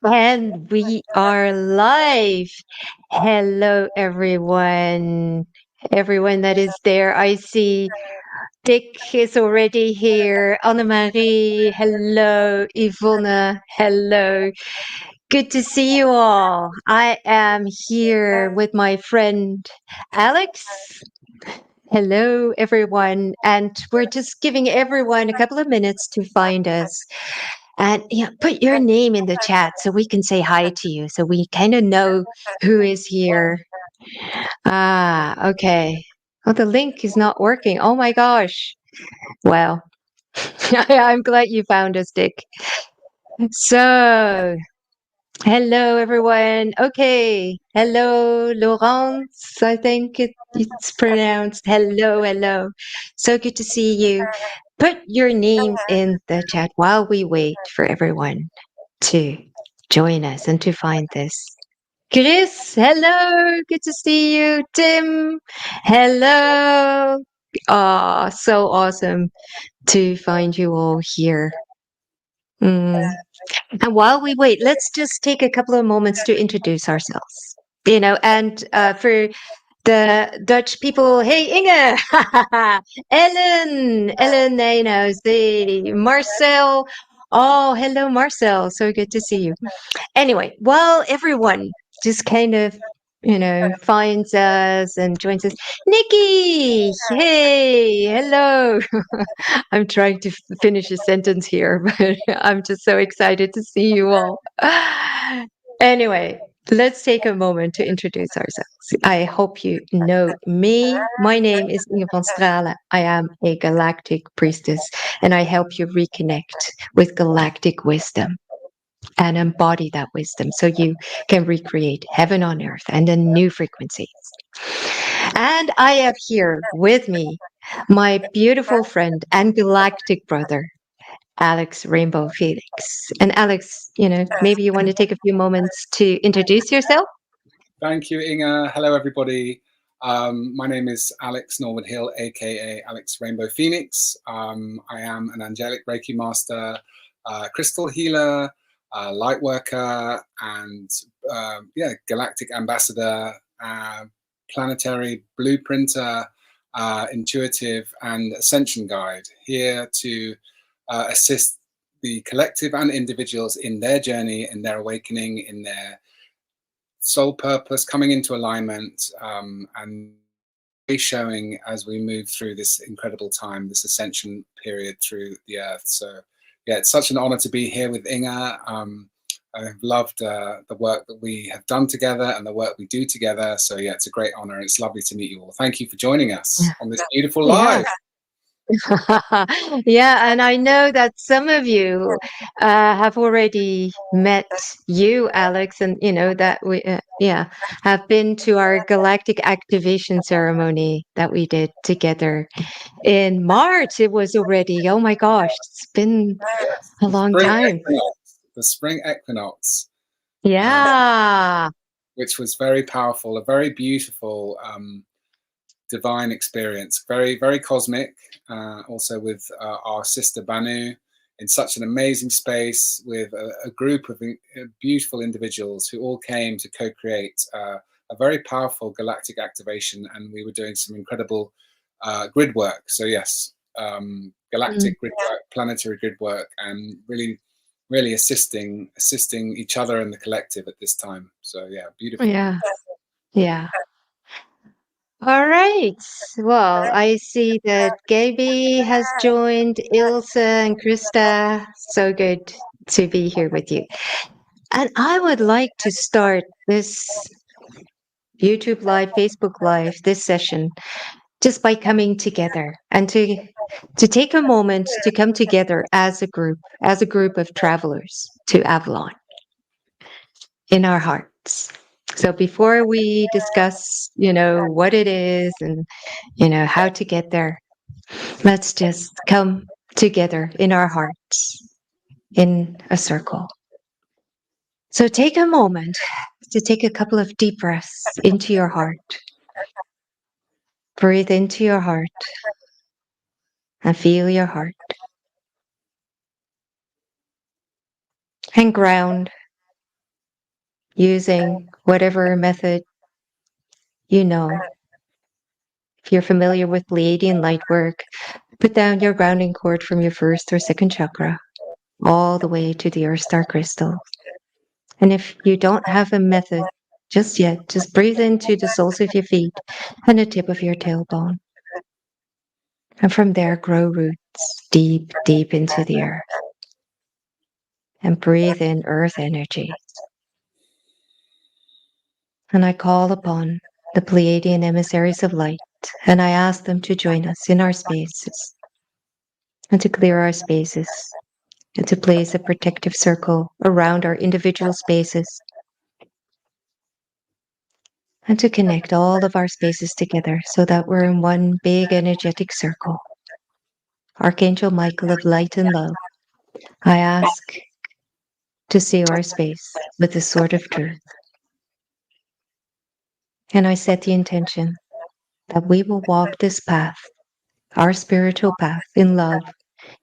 And we are live. Hello, everyone. Everyone that is there. I see Dick is already here. Annemarie, hello. Yvonne, hello. Good to see you all. I am here with my friend Alex. Hello, everyone. And we're just giving everyone a couple of minutes to find us. And put your name in the chat so we can say hi to you, so we kind of know who is here. Ah, okay. Oh, the link is not working. Oh my gosh. Well, I'm glad you found us, Dick. So, hello, everyone. Okay. Hello, Laurence. I think it's pronounced. Hello, hello. So good to see you. Put your name in the chat while we wait for everyone to join us and to find this. Chris, hello. Good to see you. Tim, hello. Ah, so awesome to find you all here. Mm. And while we wait, let's just take a couple of moments to introduce ourselves. And for the Dutch people, hey Inge, Ellen, see Marcel. Oh, hello, Marcel. So good to see you. Anyway, while everyone just kind of, finds us and joins us, Nikki, hey, hello. I'm trying to finish a sentence here, but I'm just so excited to see you all. Anyway, let's take a moment to introduce ourselves. I hope you know me. My name is Inge van Stralen. I am a galactic priestess, and I help you reconnect with galactic wisdom and embody that wisdom so you can recreate heaven on earth and a new frequencies. And I have here with me my beautiful friend and galactic brother, Alex Rainbow Felix. And Alex, maybe you want to take a few moments to introduce yourself? Thank you, Inga. Hello, everybody. My name is Alex Norwood Hill, aka Alex Rainbow Phoenix. I am an angelic Reiki master, crystal healer, light worker, and galactic ambassador, planetary blueprinter, intuitive, and ascension guide, here to assist the collective and individuals in their journey, in their awakening, in their soul purpose, coming into alignment, and showing as we move through this incredible time, this ascension period through the earth. So yeah, it's such an honor to be here with Inga. I've loved the work that we have done together and the work we do together. So yeah, it's a great honor. It's lovely to meet you all. Thank you for joining us on this beautiful live. Yeah, and I know that some of you have already met you, Alex, and that we, have been to our galactic activation ceremony that we did together in March. It was already, oh my gosh, it's been a long time. The spring equinox. Yeah. Which was very powerful, a very beautiful, divine experience, very, very cosmic, also with our sister Banu in such an amazing space with a group of beautiful individuals who all came to co-create a very powerful galactic activation, and we were doing some incredible grid work. So yes, galactic grid work, planetary grid work, and really assisting each other and the collective at this time. So yeah, beautiful. Yeah. All right. Well, I see that Gaby has joined, Ilse and Krista. So good to be here with you. And I would like to start this YouTube Live, Facebook Live, this session, just by coming together and to take a moment to come together as a group of travelers to Avalon in our hearts. So before we discuss, what it is and, how to get there, let's just come together in our hearts in a circle. So take a moment to take a couple of deep breaths into your heart. Breathe into your heart and feel your heart. And ground using whatever method you know. If you're familiar with Pleiadian light work, put down your grounding cord from your first or second chakra all the way to the earth star crystal. And if you don't have a method just yet, just breathe into the soles of your feet and the tip of your tailbone. And from there, grow roots deep, deep into the earth. And breathe in earth energy. And I call upon the Pleiadian emissaries of light, and I ask them to join us in our spaces and to clear our spaces and to place a protective circle around our individual spaces and to connect all of our spaces together so that we're in one big energetic circle. Archangel Michael of light and love, I ask to seal our space with the sword of truth. And I set the intention that we will walk this path, our spiritual path, in love,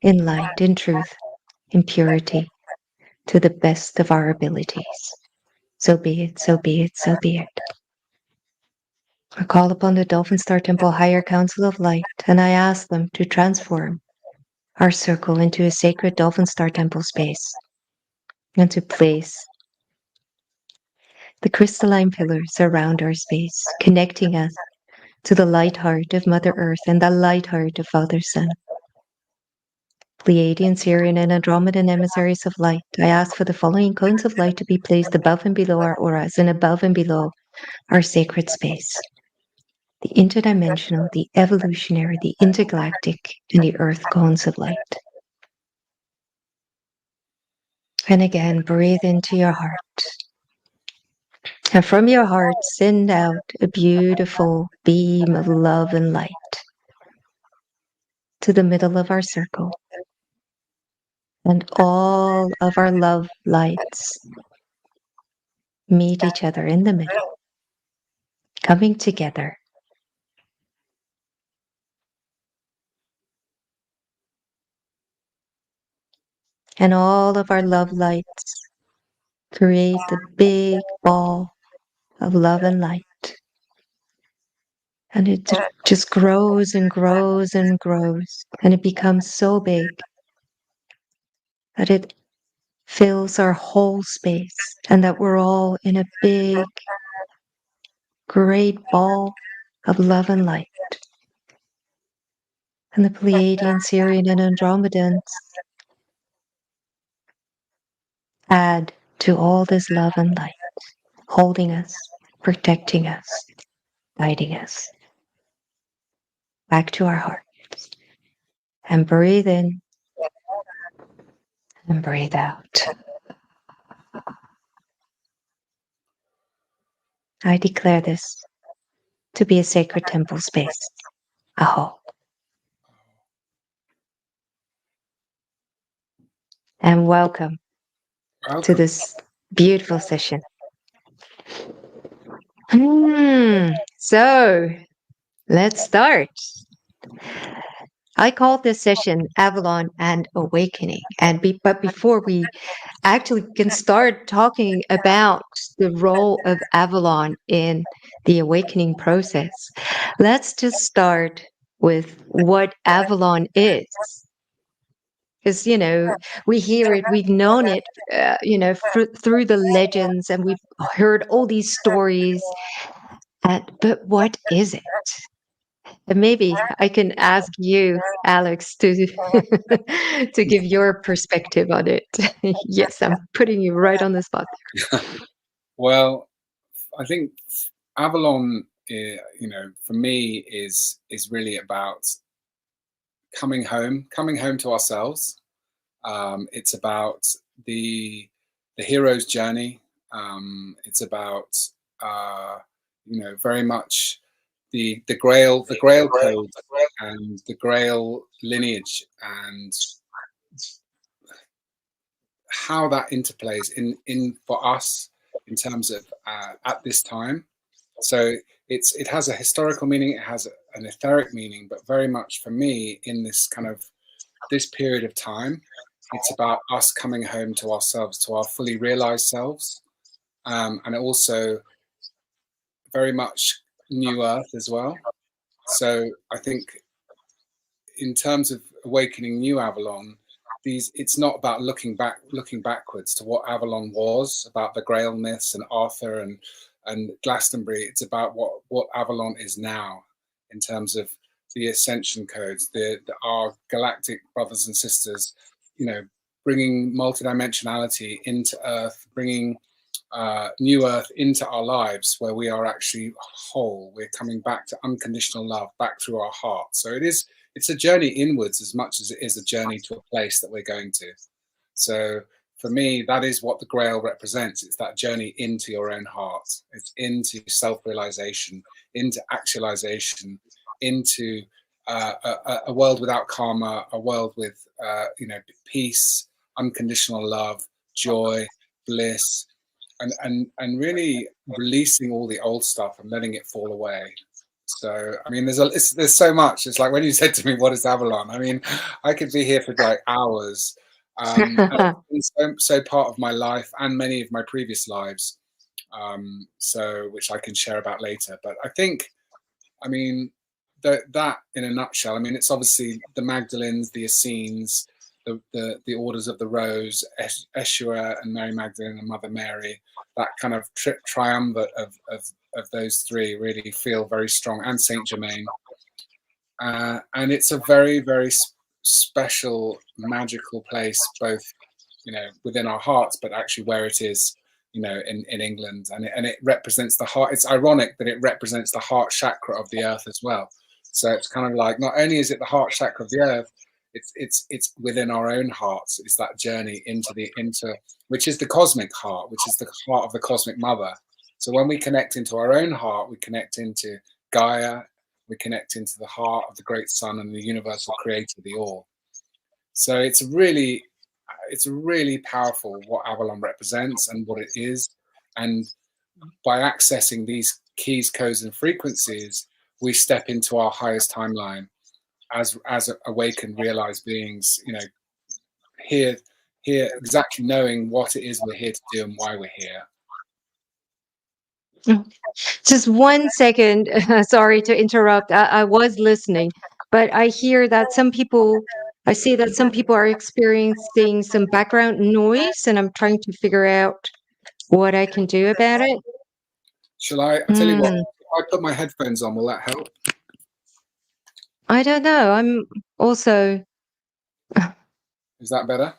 in light, in truth, in purity, to the best of our abilities. So be it, so be it, so be it. I call upon the Dolphin Star Temple Higher Council of Light, and I ask them to transform our circle into a sacred Dolphin Star Temple space, and to place the crystalline pillars around our space, connecting us to the light heart of Mother Earth and the light heart of Father Sun. Pleiadian, Sirian, and Andromedan emissaries of light, I ask for the following cones of light to be placed above and below our auras and above and below our sacred space. The interdimensional, the evolutionary, the intergalactic, and the earth cones of light. And again, breathe into your heart. And from your heart, send out a beautiful beam of love and light to the middle of our circle. And all of our love lights meet each other in the middle, coming together. And all of our love lights create the big ball of love and light. And it just grows and grows and grows. And it becomes so big that it fills our whole space, and that we're all in a big, great ball of love and light. And the Pleiadian, Sirian, and Andromedans add to all this love and light, holding us, protecting us, guiding us back to our hearts. And breathe in and breathe out. I declare this to be a sacred temple space. Aho. And welcome to this beautiful session. So let's start. I call this session Avalon and Awakening. But before we actually can start talking about the role of Avalon in the awakening process, let's just start with what Avalon is. Because, we hear it, we've known it, through the legends, and we've heard all these stories. But what is it? And maybe I can ask you, Alex, to to give your perspective on it. Yes, I'm putting you right on the spot there. Well, I think Avalon, for me is really about coming home to ourselves. It's about the hero's journey. It's about very much the Grail code and the Grail lineage, and how that interplays in for us in terms of at this time. So it has a historical meaning, it has an etheric meaning, but very much for me in this period of time, it's about us coming home to ourselves, to our fully realized selves. and also very much new earth as well. So I think in terms of awakening new Avalon, it's not about looking backwards to what Avalon was, about the Grail myths and Arthur and Glastonbury. It's about what Avalon is now in terms of the ascension codes, our galactic brothers and sisters, bringing multidimensionality into Earth, bringing new Earth into our lives where we are actually whole. We're coming back to unconditional love, back through our heart. So it's a journey inwards as much as it is a journey to a place that we're going to. So for me, that is what the Grail represents. It's that journey into your own heart. It's into self-realization, into actualization, into a world without karma, a world with peace, unconditional love, joy, bliss, and really releasing all the old stuff and letting it fall away. So I mean, there's so much. It's like when you said to me, "What is Avalon?" I mean, I could be here for like hours. And it's been so part of my life and many of my previous lives, so which I can share about later. But I think, I mean, that in a nutshell. I mean, it's obviously the Magdalens, the Essenes, the Orders of the Rose, Yeshua and Mary Magdalene and Mother Mary. That kind of triumvirate of those three really feel very strong, and Saint Germain. And it's a very, very special, magical place, both within our hearts, but actually where it is, in England, and it represents the heart. It's ironic that it represents the heart chakra of the earth as well. So it's kind of like, not only is it the heart chakra of the earth, it's within our own hearts. It's that journey into which is the cosmic heart, which is the heart of the cosmic mother. So when we connect into our own heart, we connect into Gaia, we connect into the heart of the great sun and the universal creator, the all. So it's really powerful what Avalon represents and what it is. And by accessing these keys, codes, and frequencies, we step into our highest timeline as awakened, realized beings, here exactly knowing what it is we're here to do and why we're here. Just 1 second. Sorry to interrupt. I was listening, but I hear that I see that some people are experiencing some background noise, and I'm trying to figure out what I can do about it. Shall I tell you what? If I put my headphones on, will that help? I don't know. I'm also. Is that better?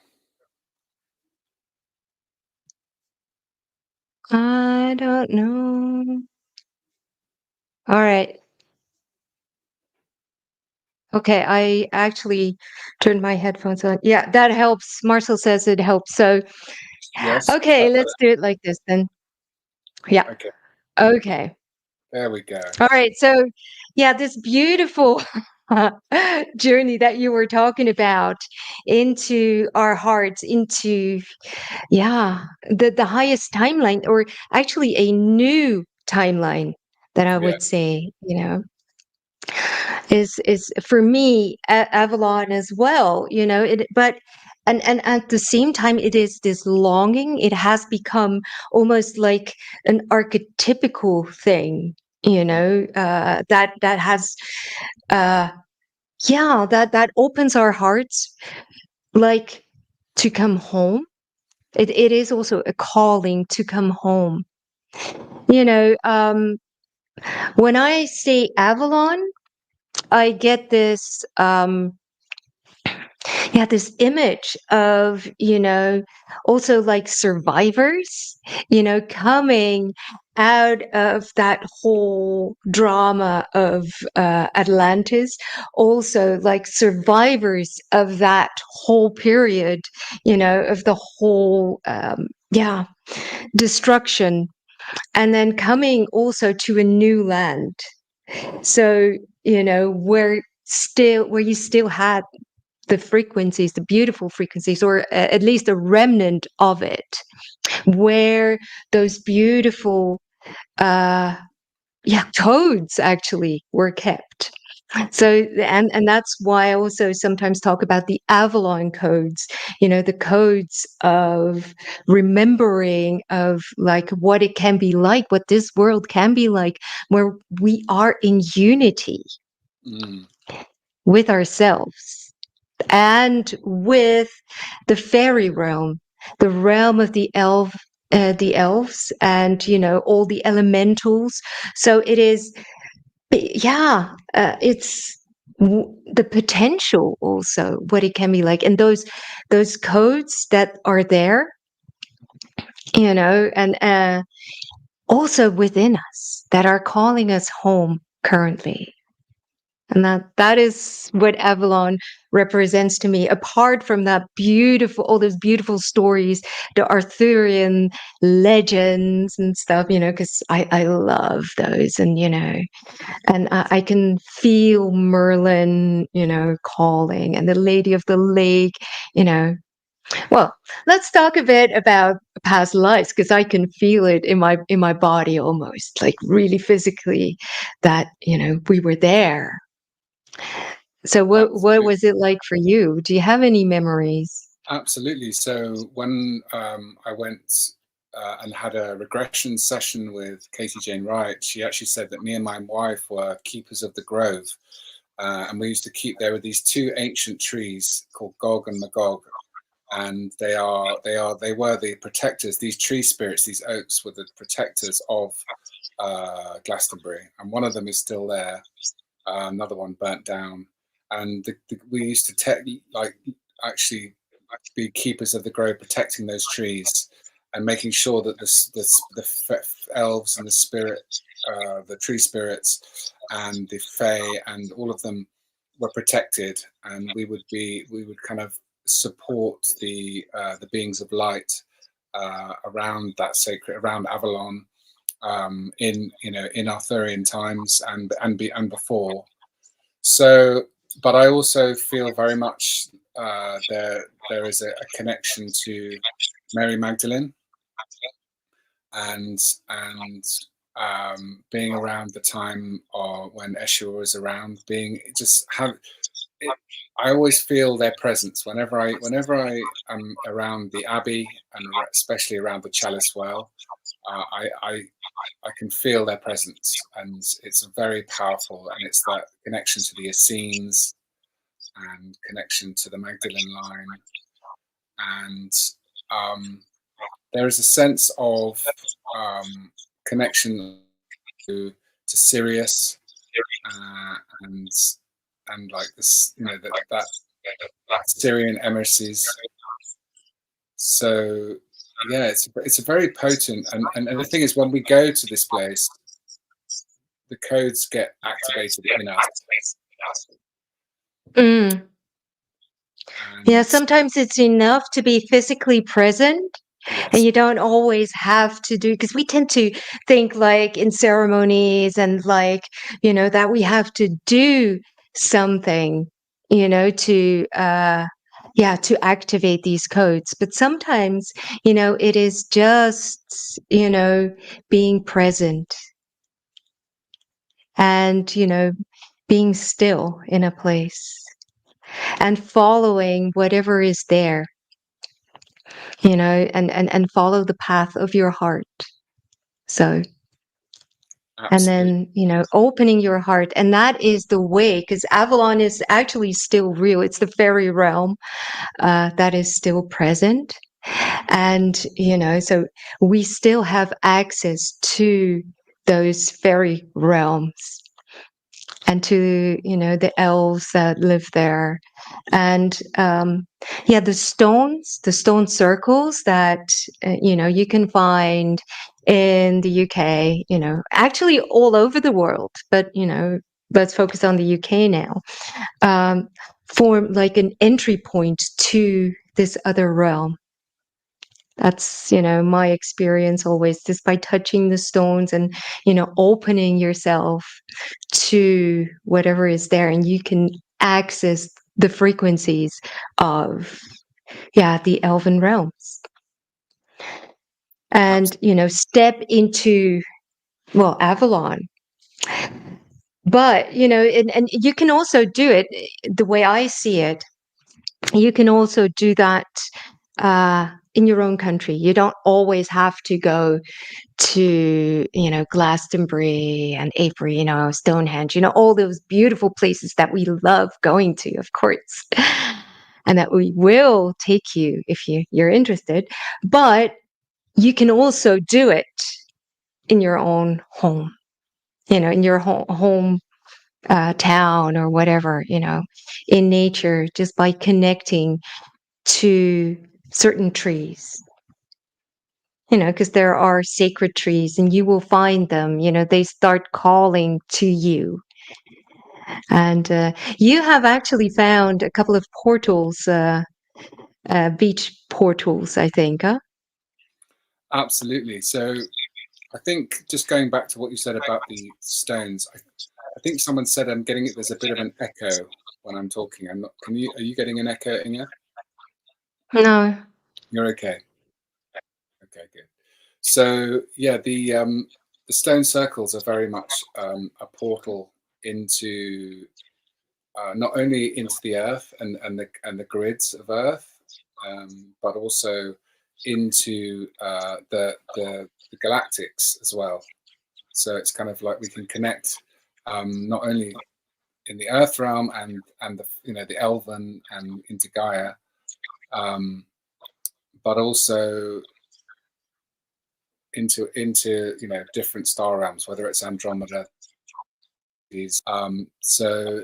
I don't know. All right. Okay, I actually turned my headphones on. Yeah, that helps. Marcel says it helps. So, Yes. okay, let's do it like this then. Yeah. Okay. Okay. There we go. All right. So, yeah, this beautiful journey that you were talking about into our hearts, into, yeah, the highest timeline, or actually a new timeline that I would say, is for me Avalon as well. But and at the same time, it is this longing. It has become almost like an archetypical thing, that has that opens our hearts, like, to come home. It is also a calling to come home. When I say Avalon, I get this image of, also like survivors, coming out of that whole drama of Atlantis, also like survivors of that whole period, of the whole, destruction, and then coming also to a new land. So, where you still had the frequencies, the beautiful frequencies, or at least a remnant of it, where those beautiful, codes actually were kept. So, and that's why I also sometimes talk about the Avalon codes, the codes of remembering of like what it can be like, what this world can be like, where we are in unity Mm. with ourselves and with the fairy realm, the realm of the elves, and all the elementals. So it is, yeah, it's the potential also what it can be like, and those codes that are there, and also within us that are calling us home currently. And that is what Avalon represents to me. Apart from that all those beautiful stories, the Arthurian legends and stuff, because I love those, and I can feel Merlin, calling, and the Lady of the Lake, you know. Well, let's talk a bit about past lives, because I can feel it in my body, almost like really physically, that we were there. So what Absolutely. was it like for you? Do you have any memories? Absolutely. So when I went and had a regression session with Katie Jane Wright, she actually said that me and my wife were keepers of the grove. And we used to keep, there were these two ancient trees called Gog and Magog. And they were the protectors. These tree spirits, these oaks, were the protectors of Glastonbury. And one of them is still there. Another one burnt down. And we used to actually be keepers of the grove, protecting those trees and making sure that the elves and the spirit, the tree spirits, and the fae, and all of them were protected. And we would kind of support the beings of light around that sacred, around Avalon, in Arthurian times and before. So, but I also feel very much there is a connection to Mary Magdalene, and being around the time when Eshua was around, being just have it. I always feel their presence whenever I am around the Abbey, and especially around the Chalice Well. I can feel their presence, and it's very powerful. And it's that connection to the Essenes and connection to the Magdalene line, and there is a sense of connection to Sirius, and like this, that Syrian emissaries. So yeah, it's a very potent, and the thing is, when we go to this place, the codes get activated in us, Mm. Yeah, and sometimes it's enough to be physically present, and yes, you don't always have to do, because we tend to think like in ceremonies and like, that we have to do something, to yeah, to activate these codes. But sometimes, it is just, being present and, being still in a place and following whatever is there, and follow the path of your heart. So, and absolutely. then, opening your heart. And that is the way, because Avalon is actually still real. It's the fairy realm that is still present. And, so we still have access to those fairy realms and to, the elves that live there. And yeah, the stone circles that you can find in the UK, actually all over the world, but let's focus on the UK now. um, form like an entry point to this other realm. That's, my experience always, just by touching the stones and, opening yourself to whatever is there, and you can access the frequencies of, yeah, the elven realms, and, Absolutely. step into, well, Avalon. But and you can also do it the way I see it. You can also do that in your own country. You don't always have to go to Glastonbury and Avery, Stonehenge, all those beautiful places that we love going to, of course, and that we will take you if you're interested. But you can also do it in your own home, in your home town or whatever, in nature, just by connecting to certain trees, because there are sacred trees and you will find them, they start calling to you. And you have actually found a couple of portals, beach portals, I think, huh? Absolutely. So I think just going back to what you said about the stones, I think someone said I'm getting it. There's a bit of an echo when I'm talking. I'm not. Are you getting an echo, Inga? No. You're okay. Okay, good. So yeah, the stone circles are very much a portal into not only into the earth and the grids of earth, but also into the galactics as well. So it's kind of like we can connect not only in the earth realm and the elven and into Gaia, but also into different star realms, whether it's Andromeda. So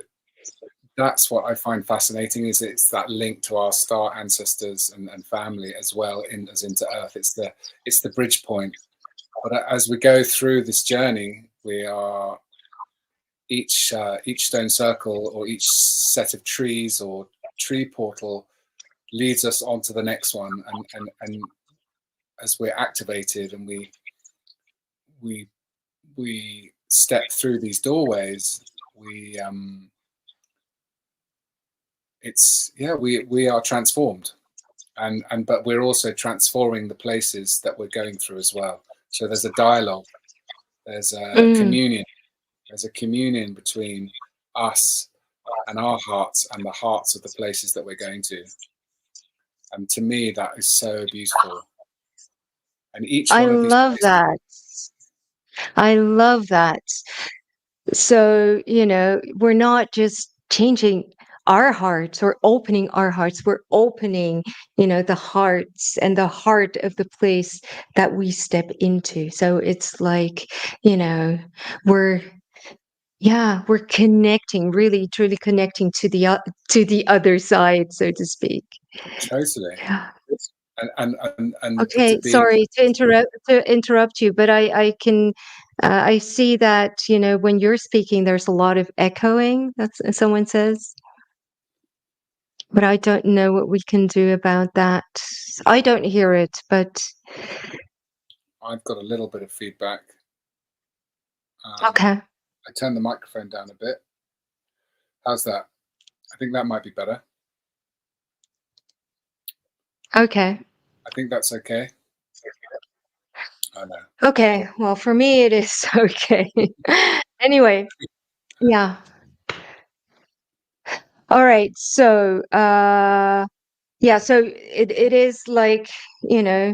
that's what I find fascinating, is it's that link to our star ancestors and family as well as into Earth. It's the bridge point. But as we go through this journey, we are each stone circle or each set of trees or tree portal leads us on to the next one, and as we're activated and we step through these doorways, we are transformed, but we're also transforming the places that we're going through as well. So there's a dialogue, there's a communion, between us and our hearts and the hearts of the places that we're going to. And to me, that is so beautiful. And each I one of these love places, that. I love that. So, we're not just changing our hearts or opening our hearts, we're opening, the hearts and the heart of the place that we step into. So it's like, we're we're connecting, really truly connecting to the other side, so to speak. totally. Yeah. And to Okay, be, sorry to interrupt you, but I see that, when you're speaking, there's a lot of echoing. That's someone says, but I don't know what we can do about that. I don't hear it, but I've got a little bit of feedback. okay, I turned the microphone down a bit. How's that? I think that might be better. okay, I think that's okay. I know. okay. Well, for me, it is okay. Anyway, yeah. All right. So, yeah. So it is like, you know,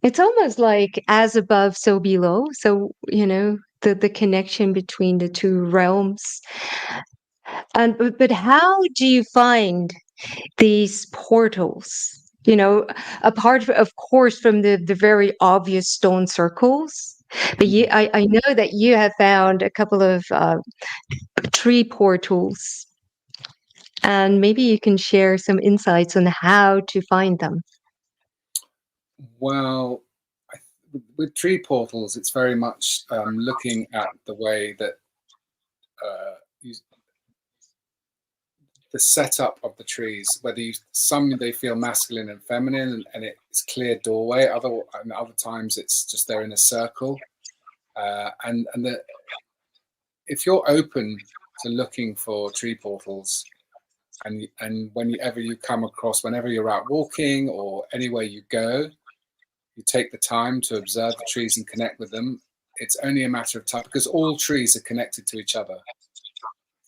it's almost like as above, so below. So, the connection between the two realms. And but how do you find these portals? Apart of course from the very obvious stone circles, but I know that you have found a couple of tree portals, and maybe you can share some insights on how to find them. Well, with tree portals, it's very much looking at the way that you, the setup of the trees. Whether some they feel masculine and feminine, and it's clear doorway. Other times it's just they're in a circle, if you're open to looking for tree portals, and whenever you come across, whenever you're out walking or anywhere you go, you take the time to observe the trees and connect with them. it's only a matter of time, because all trees are connected to each other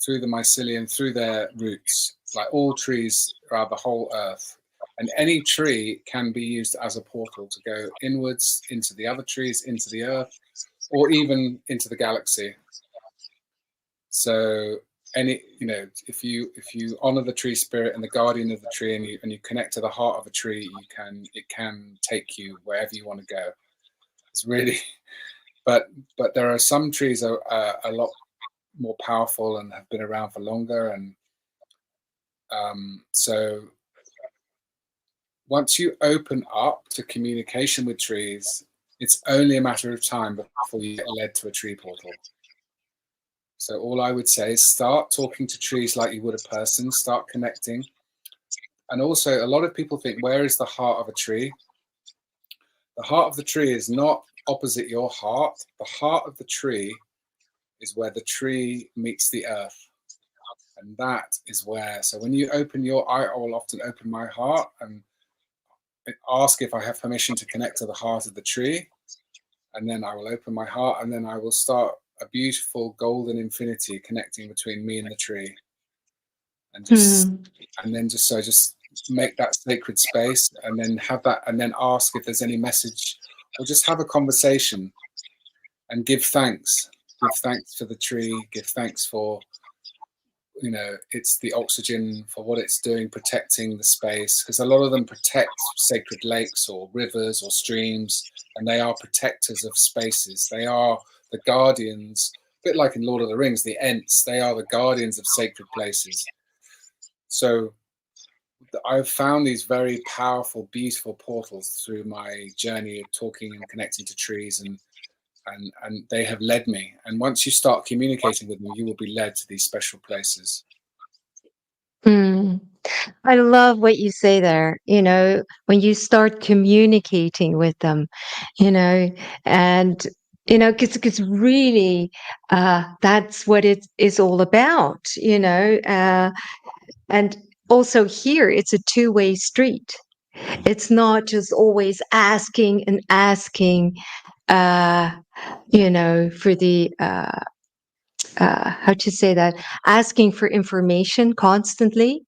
through the mycelium, through their roots. Like all trees are the whole earth. And any tree can be used as a portal to go inwards into the other trees, into the earth, or even into the galaxy. So if you honor the tree spirit and the guardian of the tree, and you connect to the heart of a tree, it can take you wherever you want to go. It's really, but there are some trees are a lot more powerful and have been around for longer, and so once you open up to communication with trees, it's only a matter of time before you get led to a tree portal. So all I would say is start talking to trees like you would a person, start connecting. And also, a lot of people think, where is the heart of a tree? The heart of the tree is not opposite your heart. The heart of the tree is where the tree meets the earth. And that is where, so when you open your eye, I will often open my heart and ask if I have permission to connect to the heart of the tree. And then I will open my heart, and then I will start a beautiful golden infinity connecting between me and the tree. And just make that sacred space, and then have that, and then ask if there's any message, or just have a conversation and give thanks. Give thanks for the tree, give thanks for, it's the oxygen, for what it's doing, protecting the space, because a lot of them protect sacred lakes or rivers or streams, and they are protectors of spaces. They are the guardians, a bit like in Lord of the Rings, the Ents. They are the guardians of sacred places. So I've found these very powerful, beautiful portals through my journey of talking and connecting to trees, and they have led me. And once you start communicating with them, you will be led to these special places. I love what you say there. When you start communicating with them, and because really, that's what it is all about. And also here, it's a two-way street. It's not just always asking and asking, for the how to say that, asking for information constantly,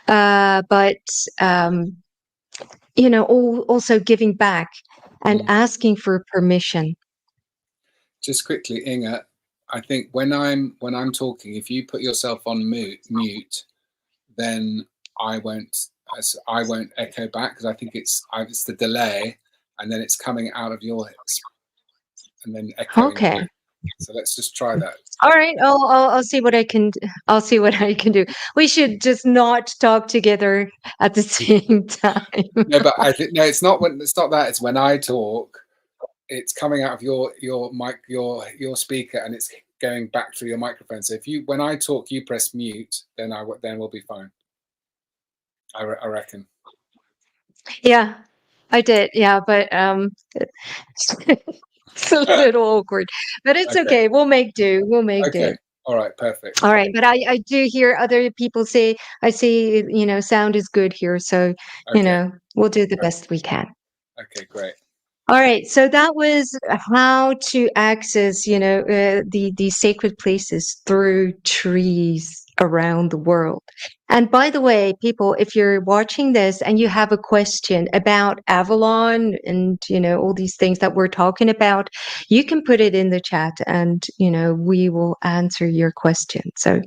but also giving back and asking for permission. Just quickly, Inga, I think when I'm talking, if you put yourself on mute, then I won't echo back, because I think it's the delay, and then it's coming out of your hips and then echoing Okay. back. So let's just try that. All right. I'll see what I can. I'll see what I can do. We should just not talk together at the same time. No, but I think it's not that. It's when I talk, it's coming out of your mic, your speaker, and it's going back through your microphone. So when I talk, you press mute, then we'll be fine. I reckon. Yeah, I did. Yeah, but it's a little awkward, but it's okay. We'll make do. We'll make do. Okay. All right. Perfect. All right. But I do hear other people say, I see, sound is good here. So, we'll do the best we can. Okay, great. All right. So that was how to access, the sacred places through trees around the world. And by the way, people, if you're watching this and you have a question about Avalon and, all these things that we're talking about, you can put it in the chat and, we will answer your question. So,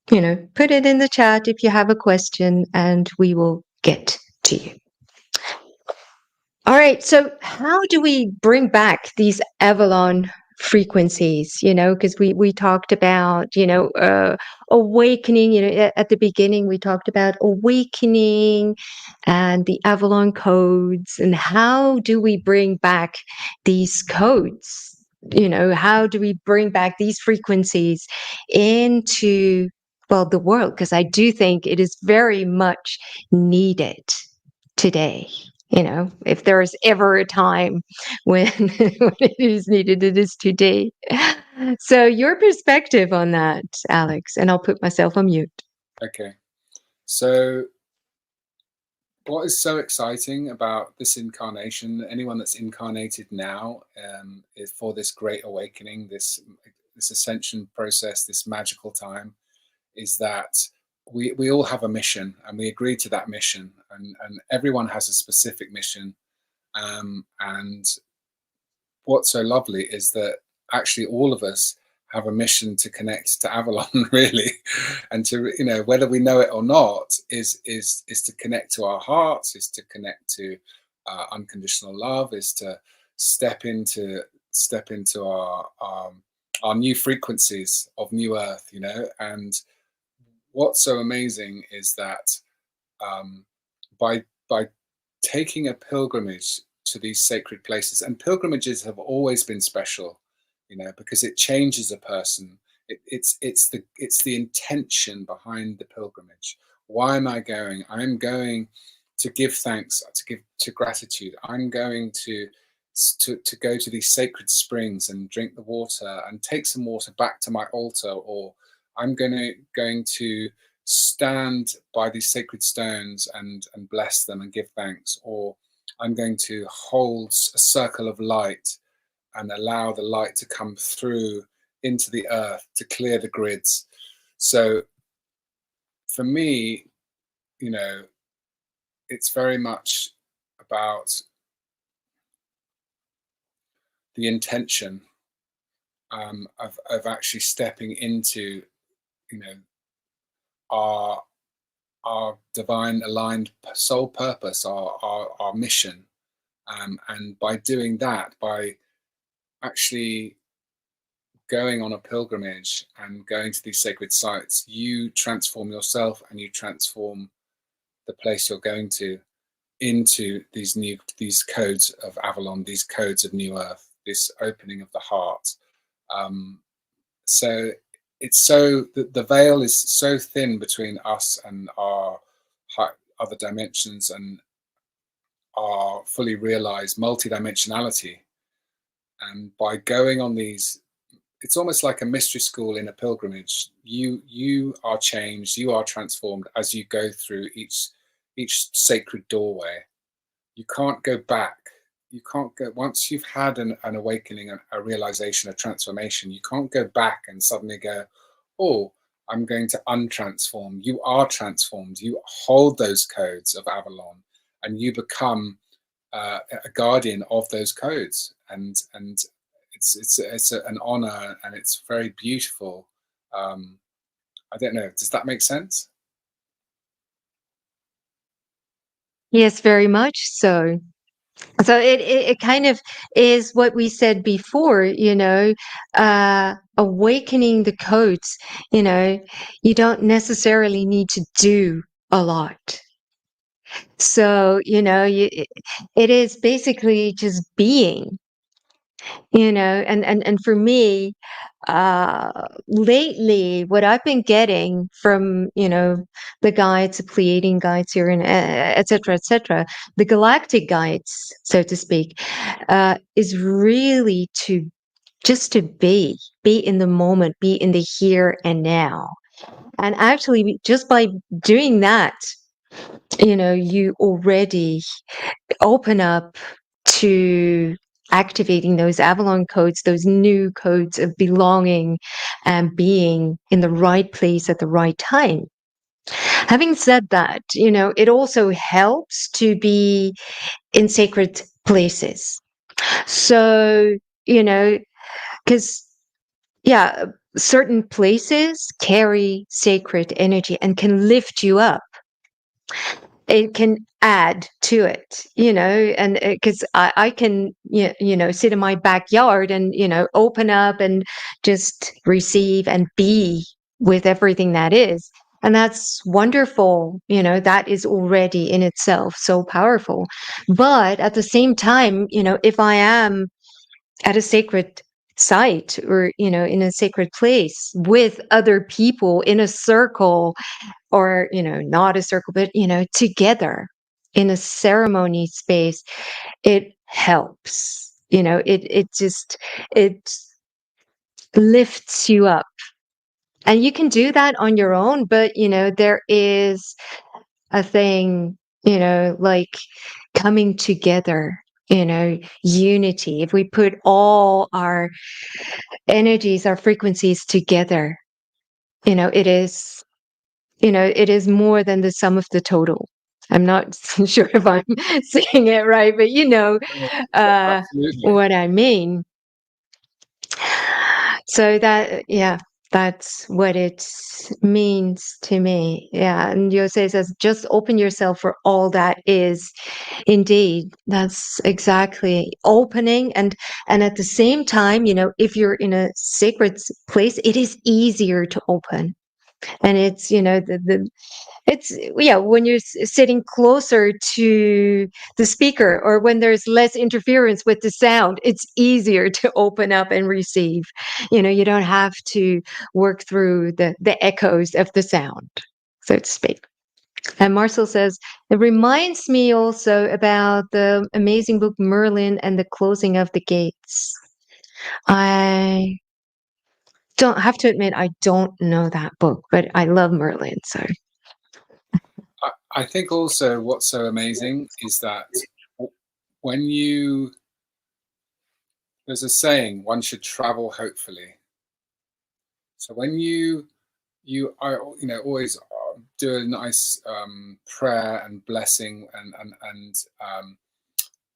put it in the chat if you have a question and we will get to you. All right. So, how do we bring back these Avalon frequencies? Because we talked about, awakening. At the beginning, we talked about awakening and the Avalon codes. And how do we bring back these codes? How do we bring back these frequencies into, the world? Because I do think it is very much needed today. If there is ever a time when, when it is needed, it is today. So, your perspective on that, Alex, and I'll put myself on mute. Okay. So what is so exciting about this incarnation, anyone that's incarnated now, is for this great awakening, this ascension process, this magical time, is that we all have a mission, and we agree to that mission, and everyone has a specific mission. And what's so lovely is that actually all of us have a mission to connect to Avalon, really, and to, you know, whether we know it or not, is to connect to our hearts, is to connect to unconditional love, is to step into our new frequencies of new earth, you know. And what's so amazing is that by taking a pilgrimage to these sacred places, and pilgrimages have always been special, you know, because it changes a person. It's the intention behind the pilgrimage. Why am I going? I'm going to give thanks, to give to gratitude. I'm going to go to these sacred springs and drink the water and take some water back to my altar, or I'm going to stand by these sacred stones and bless them and give thanks, or I'm going to hold a circle of light and allow the light to come through into the earth to clear the grids. So for me, you know, it's very much about the intention of actually stepping into, you know, our divine aligned soul purpose, our mission. And by doing that, by actually going on a pilgrimage and going to these sacred sites, you transform yourself and you transform the place you're going to into these codes of Avalon, these codes of new earth, this opening of the heart. So it's so the veil is so thin between us and our other dimensions and our fully realized multidimensionality. And by going on these, it's almost like a mystery school in a pilgrimage. You are changed, you are transformed as you go through each sacred doorway. You can't go back. You can't go, once you've had an awakening, a realization, a transformation, you can't go back and suddenly go, oh, I'm going to untransform. You are transformed. You hold those codes of Avalon, and you become a guardian of those codes. And it's an honor, and it's very beautiful. I don't know. Does that make sense? Yes, very much so. So it kind of is what we said before, you know, awakening the codes, you know, you don't necessarily need to do a lot. So, you know, it is basically just being, you know, and for me, lately, what I've been getting from, you know, the guides, the Pleiadian guides here, and et cetera, the galactic guides, so to speak, is really to just to be in the moment, be in the here and now. And actually, just by doing that, you know, you already open up to activating those Avalon codes, those new codes of belonging and being in the right place at the right time. Having said that, you know, it also helps to be in sacred places. So, you know, because, yeah, certain places carry sacred energy and can lift you up. It can add to it, you know, and because I can, you know, sit in my backyard and, you know, open up and just receive and be with everything that is. And that's wonderful, you know, that is already in itself so powerful. But at the same time, you know, if I am at a sacred site or, you know, in a sacred place with other people in a circle, or, you know, not a circle, but, you know, together in a ceremony space, it helps, you know, it just, it lifts you up. And you can do that on your own, but, you know, there is a thing like coming together, unity. If we put all our energies, our frequencies together, it is, it is more than the sum of the total. I'm not sure if I'm saying it right, but Absolutely. what I mean. So that, yeah, that's what it means to me. Yeah. And Jose says, just open yourself for all that is. Indeed. That's exactly opening. And at the same time, if you're in a sacred place, it is easier to open. And it's, it's, yeah, when you're sitting closer to the speaker, or when there's less interference with the sound, it's easier to open up and receive. You don't have to work through the echoes of the sound, so to speak. And Marcel says, it reminds me also about the amazing book Merlin and the Closing of the Gates. I don't have to admit, I don't know that book, but I love Merlin. So I think also what's so amazing is that when you, there's a saying, one should travel hopefully. So when you are, always do a nice prayer and blessing and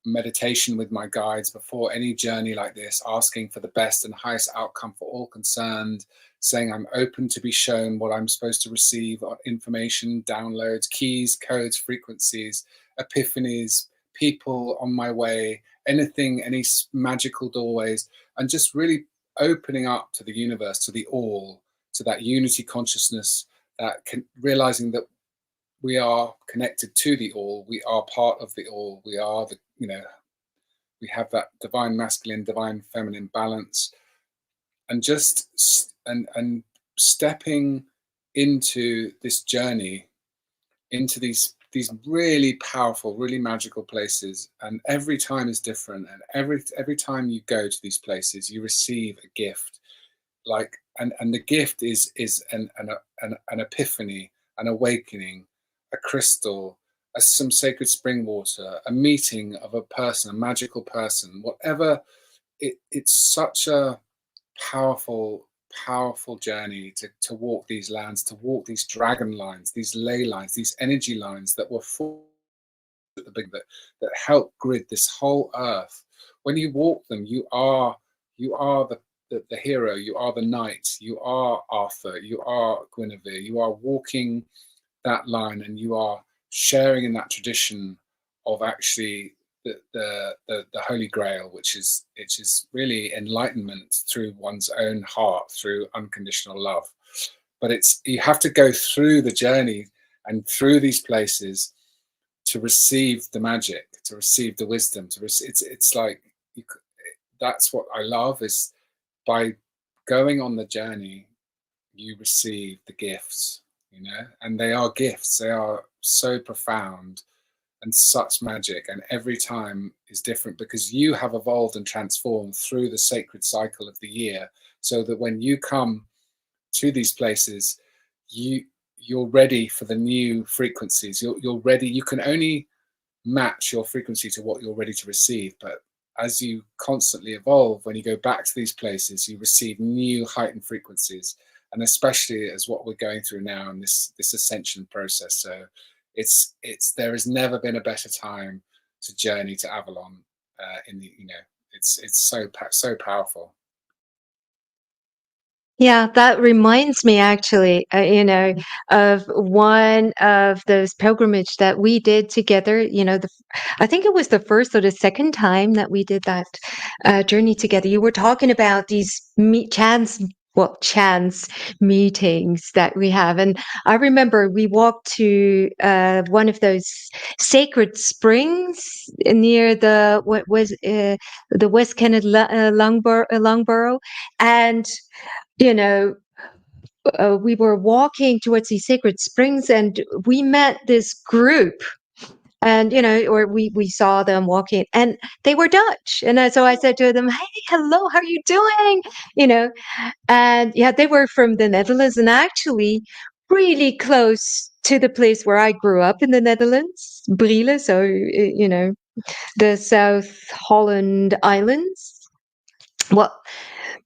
meditation with my guides before any journey like this, asking for the best and highest outcome for all concerned, saying I'm open to be shown what I'm supposed to receive, information, downloads, keys, codes, frequencies, epiphanies, people on my way, anything, any magical doorways, and just really opening up to the universe, to the all, to that unity consciousness, that realizing that we are connected to the all, we are part of the all, we are the, we have that divine masculine, divine feminine balance, and just and stepping into this journey, into these really powerful, really magical places. And every time is different, and every time you go to these places, you receive a gift, like, and the gift is an epiphany, an awakening, a crystal, some sacred spring water, a meeting of a person, a magical person, whatever. It's such a powerful, powerful journey to walk these lands, to walk these dragon lines, these ley lines, these energy lines that were formed at the big, that help grid this whole earth. When you walk them, you are the hero, you are the knight, you are Arthur, you are Guinevere, you are walking that line, and you are sharing in that tradition of actually the Holy Grail, which is really enlightenment through one's own heart, through unconditional love. But it's, you have to go through the journey and through these places to receive the magic, to receive the wisdom, it's like that's what I love, is by going on the journey, you receive the gifts, and they are gifts. They are so profound and such magic, and every time is different because you have evolved and transformed through the sacred cycle of the year, so that when you come to these places, you're ready for the new frequencies. You're ready. You can only match your frequency to what you're ready to receive, but as you constantly evolve, when you go back to these places, you receive new heightened frequencies, and especially as what we're going through now in this ascension process. So it's there has never been a better time to journey to Avalon. In the it's so powerful. Yeah, that reminds me actually, of one of those pilgrimage that we did together. I think it was the first or the second time that we did that journey together. You were talking about these chance meetings that we have, and I remember we walked to one of those sacred springs near what was the West Kenneth Longborough, and you know, we were walking towards these sacred springs, and we met this group, and or we saw them walking, and they were Dutch, and so I said to them, "Hey, hello, how are you doing?" You know, and yeah, they were from the Netherlands, and actually really close to the place where I grew up in the Netherlands, Brielle, so the South Holland Islands. Well,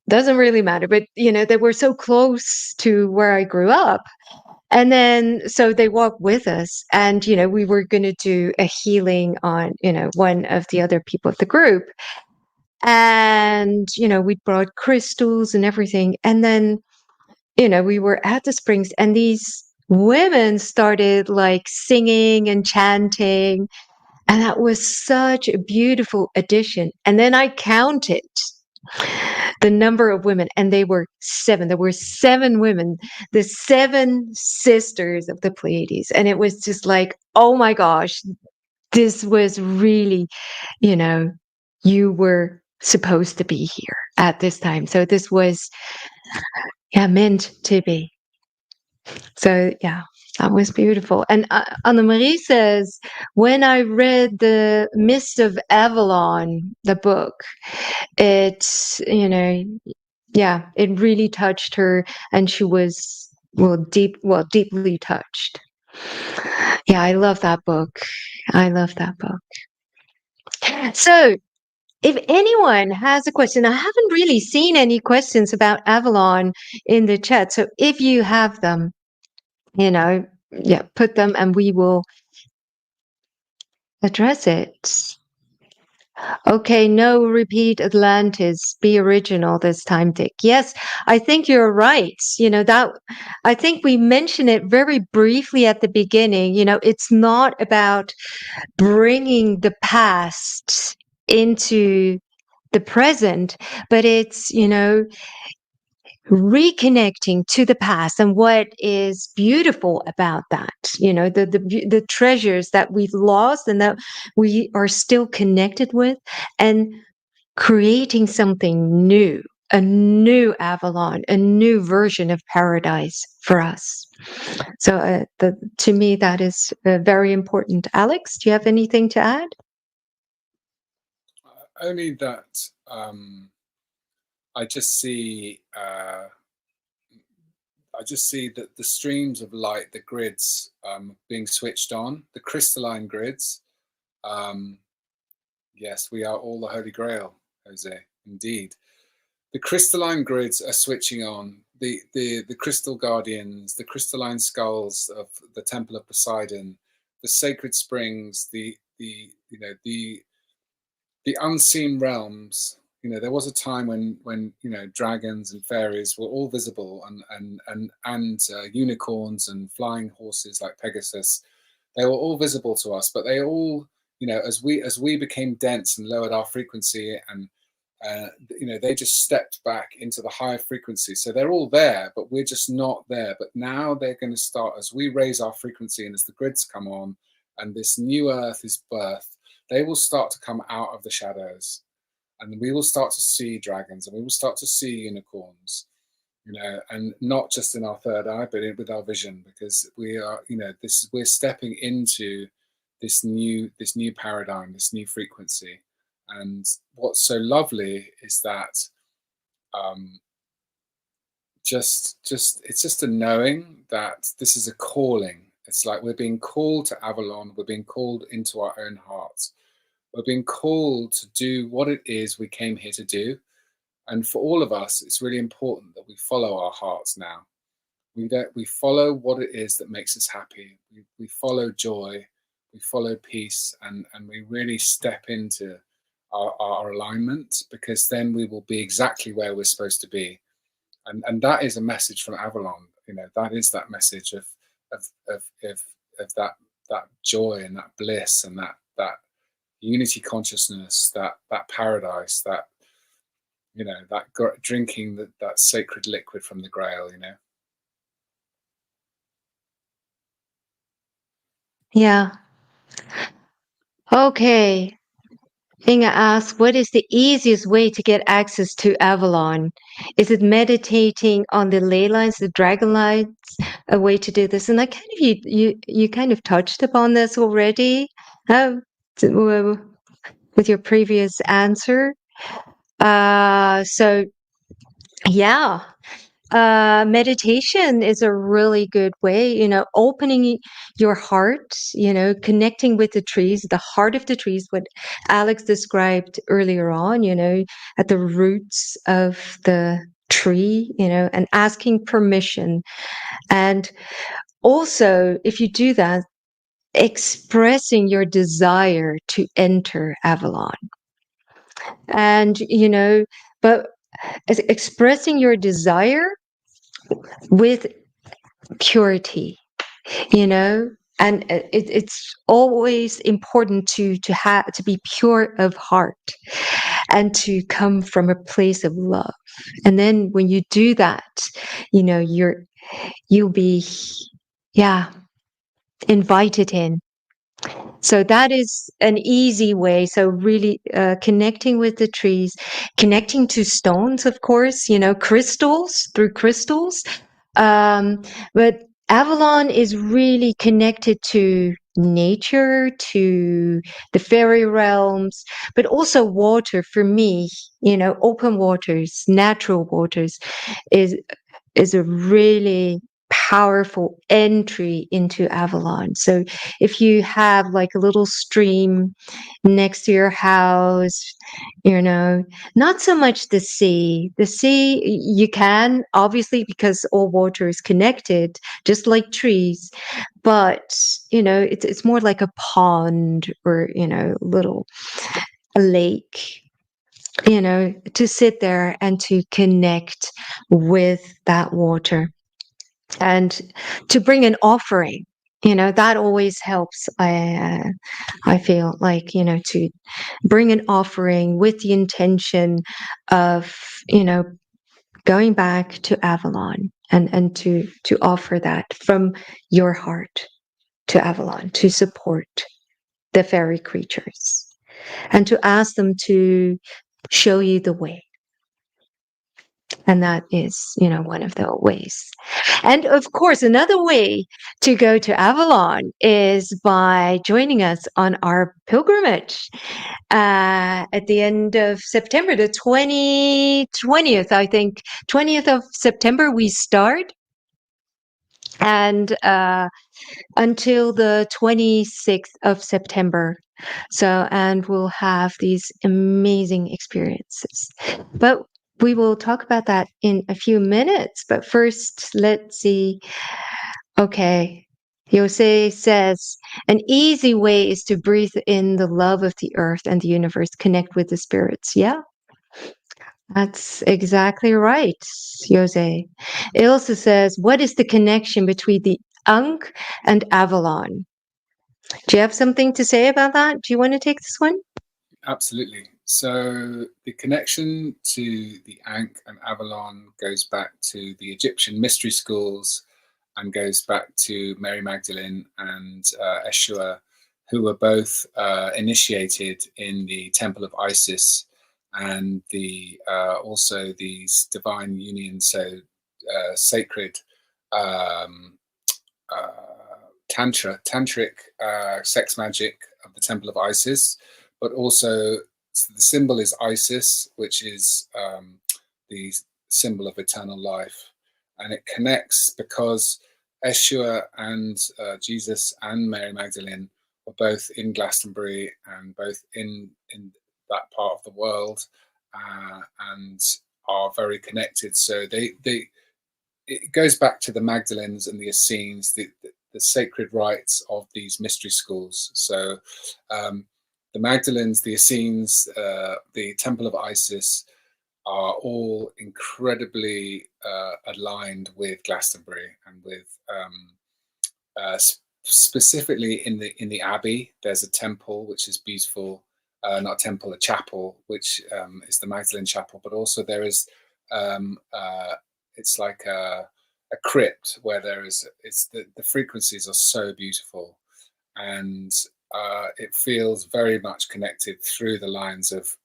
doesn't really matter, but they were so close to where I grew up. And then so they walked with us, and we were going to do a healing on one of the other people of the group. And we brought crystals and everything. And then we were at the springs, and these women started like singing and chanting, and that was such a beautiful addition. And then I counted the number of women, and they were seven. There were seven women, the seven sisters of the Pleiades. And it was just like, oh my gosh, this was really, you know, you were supposed to be here at this time. So this was, yeah, meant to be. So, yeah, that was beautiful. And Annemarie says, when I read The Mist of Avalon, the book, it, yeah, it really touched her, and she was, deeply touched. Yeah, I love that book. I love that book. So, if anyone has a question, I haven't really seen any questions about Avalon in the chat. So, if you have them, yeah, put them and we will address it. Okay, no repeat Atlantis. Be original this time, Dick. Yes, I think you're right. That I think we mentioned it very briefly at the beginning. It's not about bringing the past into the present, but it's, reconnecting to the past and what is beautiful about that, the treasures that we've lost and that we are still connected with, and creating something new, a new Avalon, a new version of paradise for us. So to me, that is very important. Alex, do you have anything to add? Only that I just see that the streams of light, the grids being switched on, the crystalline grids. Yes, we are all the Holy Grail, Jose. Indeed, the crystalline grids are switching on. The crystal guardians, the crystalline skulls of the Temple of Poseidon, the sacred springs, the unseen realms. There was a time when dragons and fairies were all visible, and unicorns and flying horses like Pegasus. They were all visible to us, but they all, as we became dense and lowered our frequency, and they just stepped back into the higher frequency. So they're all there, but we're just not there. But now they're going to start, as we raise our frequency and as the grids come on and this new earth is birthed, they will start to come out of the shadows, and we will start to see dragons, and we will start to see unicorns, and not just in our third eye, but with our vision, because we are, we're stepping into this new paradigm, this new frequency. And what's so lovely is that it's just a knowing that this is a calling. It's like we're being called to Avalon. We're being called into our own hearts. We're being called to do what it is we came here to do. And for all of us, it's really important that we follow our hearts now. We follow what it is that makes us happy. We follow joy. We follow peace, and we really step into our alignment, because then we will be exactly where we're supposed to be. And that is a message from Avalon. That is that message of that joy and that bliss and that unity consciousness, that paradise, that drinking that sacred liquid from the Grail. Yeah. Okay. Inga asks, what is the easiest way to get access to Avalon? Is it meditating on the ley lines, the dragon lines, a way to do this? And I kind of you kind of touched upon this already with your previous answer. So yeah, meditation is a really good way, opening your heart, connecting with the trees, the heart of the trees, what Alex described earlier on, at the roots of the tree, and asking permission. And also, if you do that, expressing your desire to enter Avalon. And, but expressing your desire with purity, you know and it's always important to be pure of heart and to come from a place of love. And then when you do that, you'll be, yeah, invited in. So that is an easy way. So really connecting with the trees, connecting to stones, of course, crystals, through crystals. But Avalon is really connected to nature, to the fairy realms, but also water. For me, open waters, natural waters is is a really powerful entry into Avalon. So if you have like a little stream next to your house, not so much the sea. The sea, you can, obviously, because all water is connected, just like trees. But, it's more like a pond or, little a lake, to sit there and to connect with that water and to bring an offering. That always helps. I feel like, to bring an offering with the intention of, going back to Avalon, and to offer that from your heart to Avalon, to support the fairy creatures and to ask them to show you the way. And that is, one of the ways. And of course, another way to go to Avalon is by joining us on our pilgrimage at the end of September, the 20th, I think. 20th of September, we start. And until the 26th of September. So, and we'll have these amazing experiences. But we will talk about that in a few minutes. But first, let's see. Okay. Jose says, an easy way is to breathe in the love of the earth and the universe, connect with the spirits. Yeah, that's exactly right, Jose. Ilse says, what is the connection between the Ankh and Avalon? Do you have something to say about that? Do you want to take this one? Absolutely. So the connection to the Ankh and Avalon goes back to the Egyptian mystery schools and goes back to Mary Magdalene and Yeshua, who were both initiated in the Temple of Isis and the also these divine unions, so sacred tantric sex magic of the Temple of Isis, but also so the symbol is Isis, which is the symbol of eternal life, and it connects because Yeshua and Jesus and Mary Magdalene were both in Glastonbury and both in that part of the world, and are very connected. So it goes back to the Magdalenes and the Essenes, the sacred rites of these mystery schools. So the Magdalenes, the Essenes, the Temple of Isis are all incredibly aligned with Glastonbury and with specifically in the Abbey. There's a temple which is beautiful, not a temple, a chapel, which is the Magdalene Chapel, but also there is it's like a crypt where the frequencies are so beautiful, and it feels very much connected through the lines of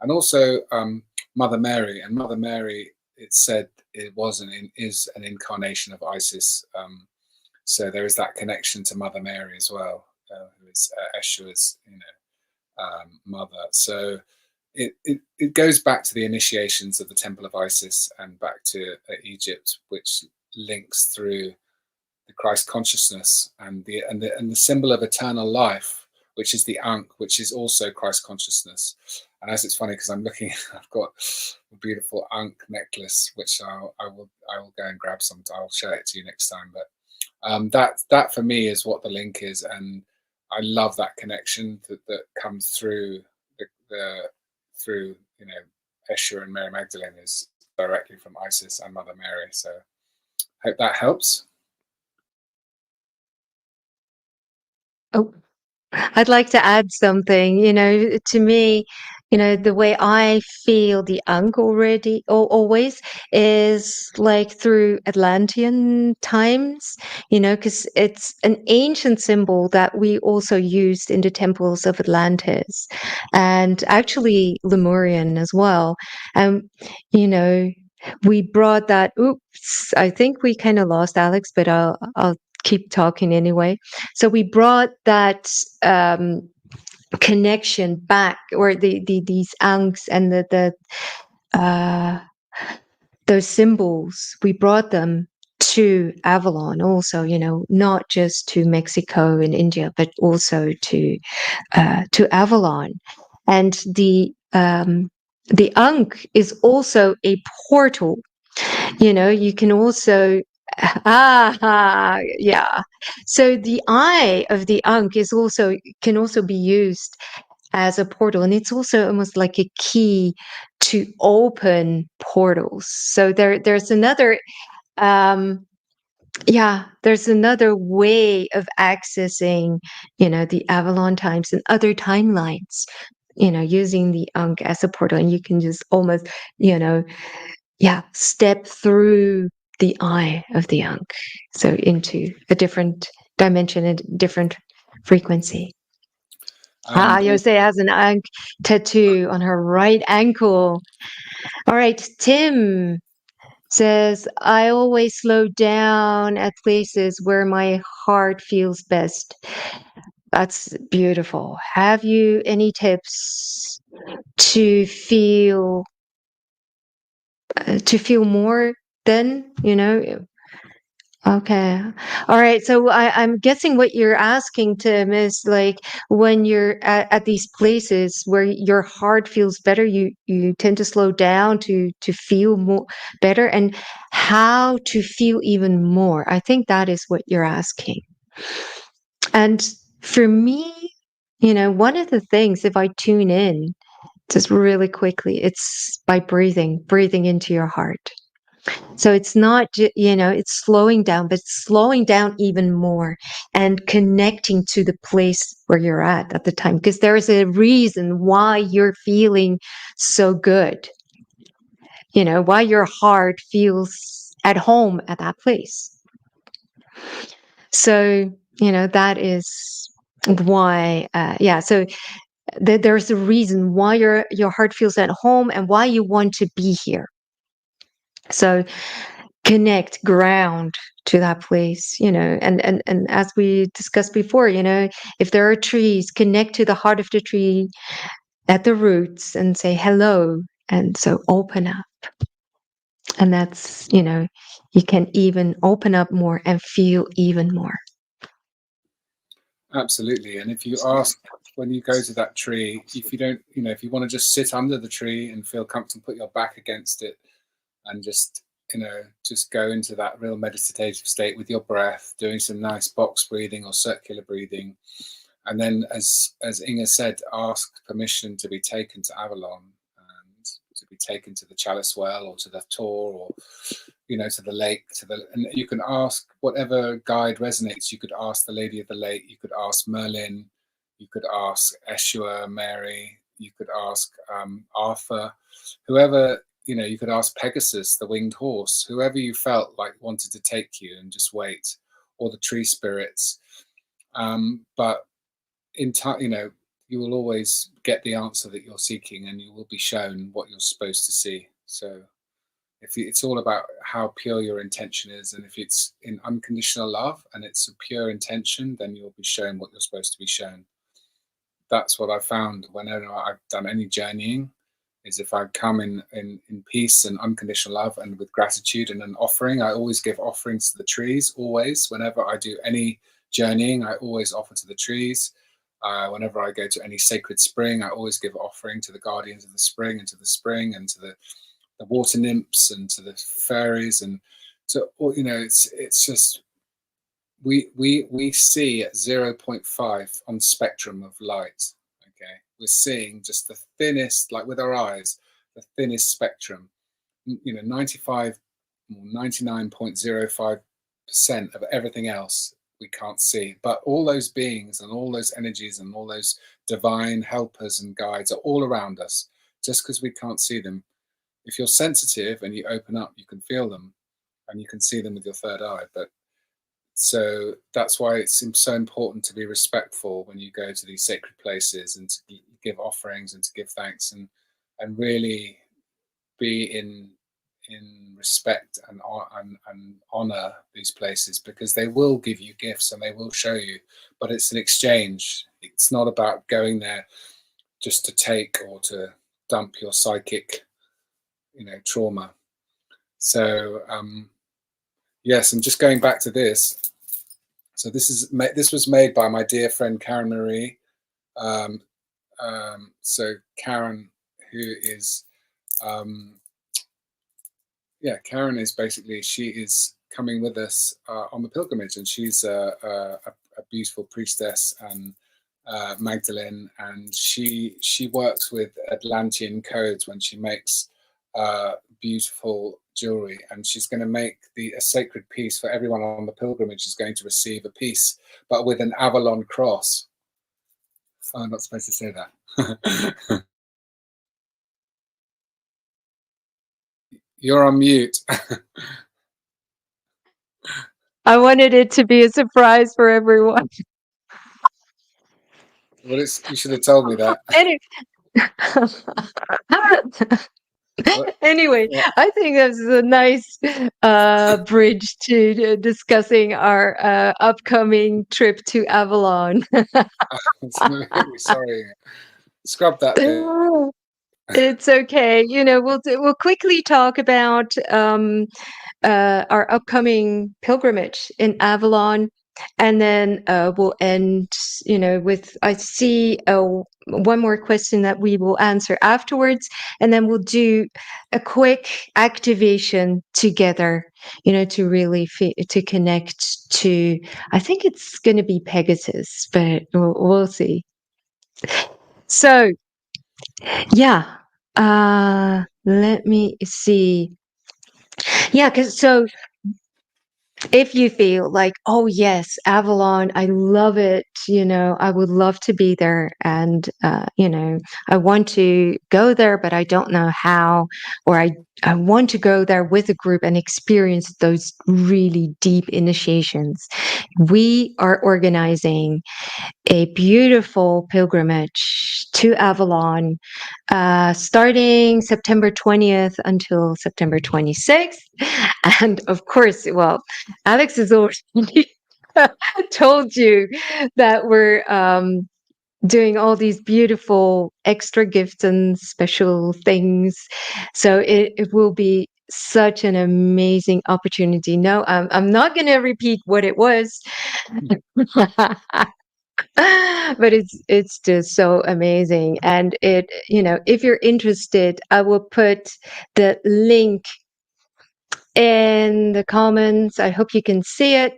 and also Mother Mary. And Mother Mary, it's said it is an incarnation of Isis. So there is that connection to Mother Mary as well, who is Eshua's mother. So it goes back to the initiations of the Temple of Isis and back to Egypt, which links through the Christ consciousness and the symbol of eternal life, which is the Ankh, which is also Christ consciousness. And as it's funny because I'm looking, I've got a beautiful Ankh necklace, which I will go and grab some. I'll show it to you next time. But that for me is what the link is, and I love that connection that comes through through Esher and Mary Magdalene is directly from Isis and Mother Mary. So hope that helps. Oh, I'd like to add something. To me, the way I feel the Ankh already, always, is like through Atlantean times, because it's an ancient symbol that we also used in the temples of Atlantis and actually Lemurian as well. You know, we brought that. Oops, I think we kind of lost Alex, but I'll keep talking anyway. So we brought that connection back, or these ankhs and uh, those symbols. We brought them to Avalon, also. Not just to Mexico and India, but also to Avalon, and the ankh is also a portal. You can also yeah. So the eye of the ankh can also be used as a portal, and it's also almost like a key to open portals. So there's another there's another way of accessing the Avalon times and other timelines, using the ankh as a portal, and you can just almost step through the eye of the ankh, so into a different dimension and different frequency. Jose has an ankh tattoo on her right ankle. All right, Tim says, I always slow down at places where my heart feels best. That's beautiful. Have you any tips to feel more then, Okay. All right. So I'm guessing what you're asking, Tim, is like when you're at these places where your heart feels better, you tend to slow down to feel more better, and how to feel even more. I think that is what you're asking. And for me, one of the things, if I tune in just really quickly, it's by breathing into your heart. So it's not, it's slowing down, but slowing down even more and connecting to the place where you're at the time, because there is a reason why you're feeling so good, why your heart feels at home at that place. So, that is why, so there's a reason why your heart feels at home and why you want to be here. So ground to that place, and as we discussed before, if there are trees, connect to the heart of the tree at the roots and say hello, and so open up. And that's, you can even open up more and feel even more. Absolutely. And if you ask, when you go to that tree, if you don't, if you want to just sit under the tree and feel comfortable, put your back against it and just go into that real meditative state with your breath, doing some nice box breathing or circular breathing. And then, as Inga said, ask permission to be taken to Avalon and to be taken to the Chalice Well or to the Tor, or to the lake, and you can ask whatever guide resonates. You could ask the Lady of the Lake, you could ask Merlin, you could ask Eshua, Mary, you could ask Arthur, whoever, you could ask Pegasus, the winged horse, whoever you felt like wanted to take you, and just wait, or the tree spirits. But in time, you will always get the answer that you're seeking, and you will be shown what you're supposed to see. So it's all about how pure your intention is, and if it's in unconditional love and it's a pure intention, then you'll be shown what you're supposed to be shown. That's what I found whenever I've done any journeying. is if I come in peace and unconditional love and with gratitude and an offering. I always give offerings to the trees, always. Whenever I do any journeying, I always offer to the trees. Whenever I go to any sacred spring, I always give offering to the guardians of the spring and to the spring and to the water nymphs and to the fairies. And so, you know, it's just, we see at 0.5 on spectrum of light. Okay, we're seeing just the thinnest, like with our eyes, the thinnest spectrum. You know, 95 or 99.05% of everything else we can't see, but all those beings and all those energies and all those divine helpers and guides are all around us. Just because we can't see them, if you're sensitive and you open up, you can feel them and you can see them with your third eye. But so that's why it seems so important to be respectful when you go to these sacred places and to give offerings and to give thanks and really be in respect and honor these places, because they will give you gifts and they will show you, but it's an exchange. It's not about going there just to take or to dump your psychic, you know, trauma. So yes, and just going back to this. So this was made by my dear friend Karen Marie. So Karen, who is Karen is basically, she is coming with us on the pilgrimage, and she's a beautiful priestess and Magdalene, and she works with Atlantean codes when she makes beautiful jewelry, and she's going to make a sacred piece for everyone on the pilgrimage is going to receive a piece, but with an Avalon cross. Oh, I'm not supposed to say that. You're on mute. I wanted it to be a surprise for everyone. Well, you should have told me that. Anyway, I think that's a nice bridge to discussing our upcoming trip to Avalon. I'm really sorry. Scrub that bit. It's okay. You know, we'll quickly talk about our upcoming pilgrimage in Avalon, and then we'll end, you know, with I see one more question that we will answer afterwards, and then we'll do a quick activation together, you know, to really to connect to. I think it's going to be Pegasus, but we'll see. So yeah, let me see. Yeah, because so if you feel like, oh, yes, Avalon, I love it, you know, I would love to be there. And, you know, I want to go there, but I don't know how, or I want to go there with a group and experience those really deep initiations. We are organizing a beautiful pilgrimage to Avalon, starting September 20th until September 26th. And of course, well, Alex has already told you that we're doing all these beautiful extra gifts and special things. So it will be such an amazing opportunity. No, I'm not going to repeat what it was. But it's just so amazing, and it, you know, if you're interested, I will put the link in the comments. I hope you can see it,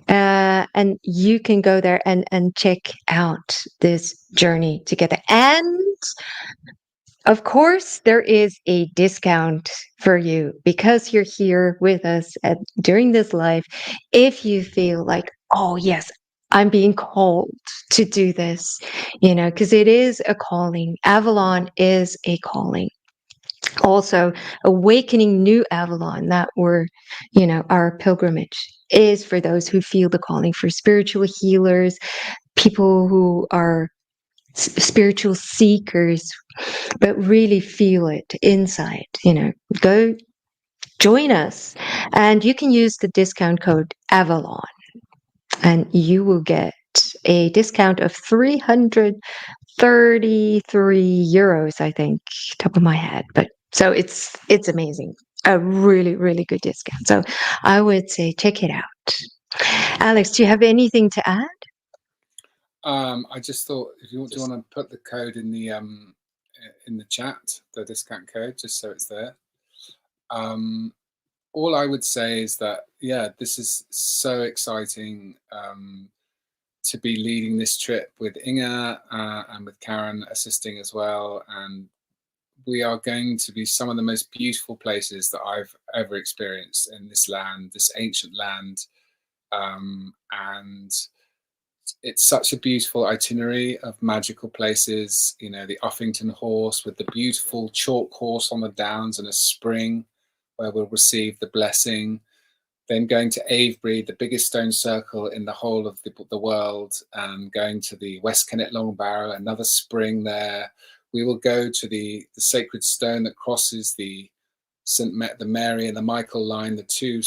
and you can go there and check out this journey together. And of course, there is a discount for you because you're here with us during this live. If you feel like, oh, yes, I'm being called to do this, you know, because it is a calling. Avalon is a calling. Also, awakening new Avalon, that we're, you know, our pilgrimage is for those who feel the calling, for spiritual healers, people who are spiritual seekers, but really feel it inside, you know, go join us. And you can use the discount code Avalon, and you will get a discount of $300 €33, I think, top of my head. But so it's amazing. A really, really good discount. So I would say check it out. Alex, do you have anything to add? I just thought, if you do you want to put the code in the chat, the discount code, just so it's there. All I would say is that, yeah, this is so exciting to be leading this trip with Inge and with Karen assisting as well. And we are going to be some of the most beautiful places that I've ever experienced in this land, this ancient land. And it's such a beautiful itinerary of magical places. You know, the Uffington Horse with the beautiful chalk horse on the downs and a spring where we'll receive the blessing. Then going to Avebury, the biggest stone circle in the whole of the world, and going to the West Kennet Long Barrow, another spring there. We will go to the sacred stone that crosses the the Mary and the Michael line, the two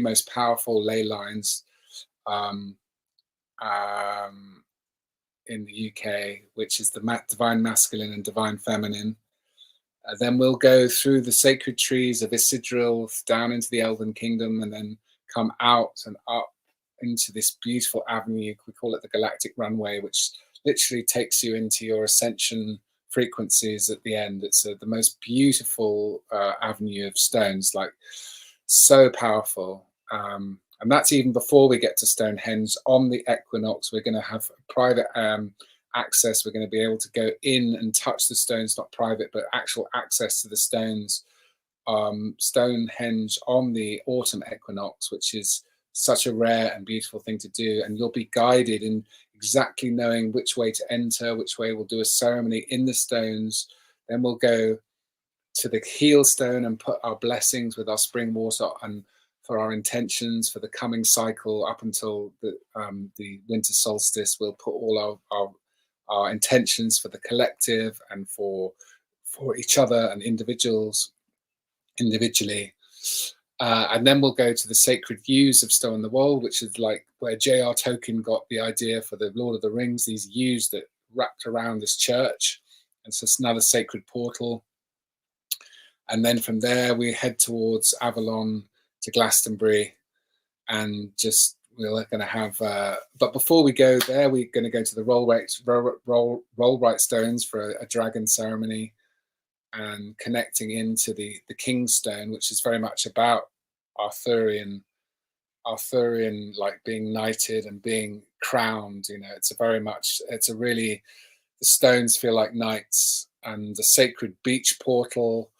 most powerful ley lines in the UK, which is the divine masculine and divine feminine. Then we'll go through the sacred trees of Isidril down into the Elven Kingdom, and then come out and up into this beautiful avenue. We call it the Galactic Runway, which literally takes you into your ascension frequencies at the end. It's the most beautiful avenue of stones, like so powerful. And that's even before we get to Stonehenge. On the equinox, we're going to have private access. We're going to be able to go in and touch the stones, not private, but actual access to the stones. Stonehenge on the autumn equinox, which is such a rare and beautiful thing to do. And you'll be guided in exactly knowing which way to enter, which way we'll do a ceremony in the stones. Then we'll go to the heel stone and put our blessings with our spring water and for our intentions for the coming cycle up until the winter solstice. We'll put all our intentions for the collective and for each other and individually. And then we'll go to the sacred yews of Stone on the Wall, which is like where J.R. Tolkien got the idea for the Lord of the Rings, these yews that wrapped around this church. And so it's another sacred portal. And then from there, we head towards Avalon to Glastonbury, and just we're going to have. But before we go there, we're going to go to the Rollright Stones for a dragon ceremony, and connecting into the King's Stone, which is very much about Arthurian, like being knighted and being crowned. You know, it's a really, the stones feel like knights, and the sacred beach portal.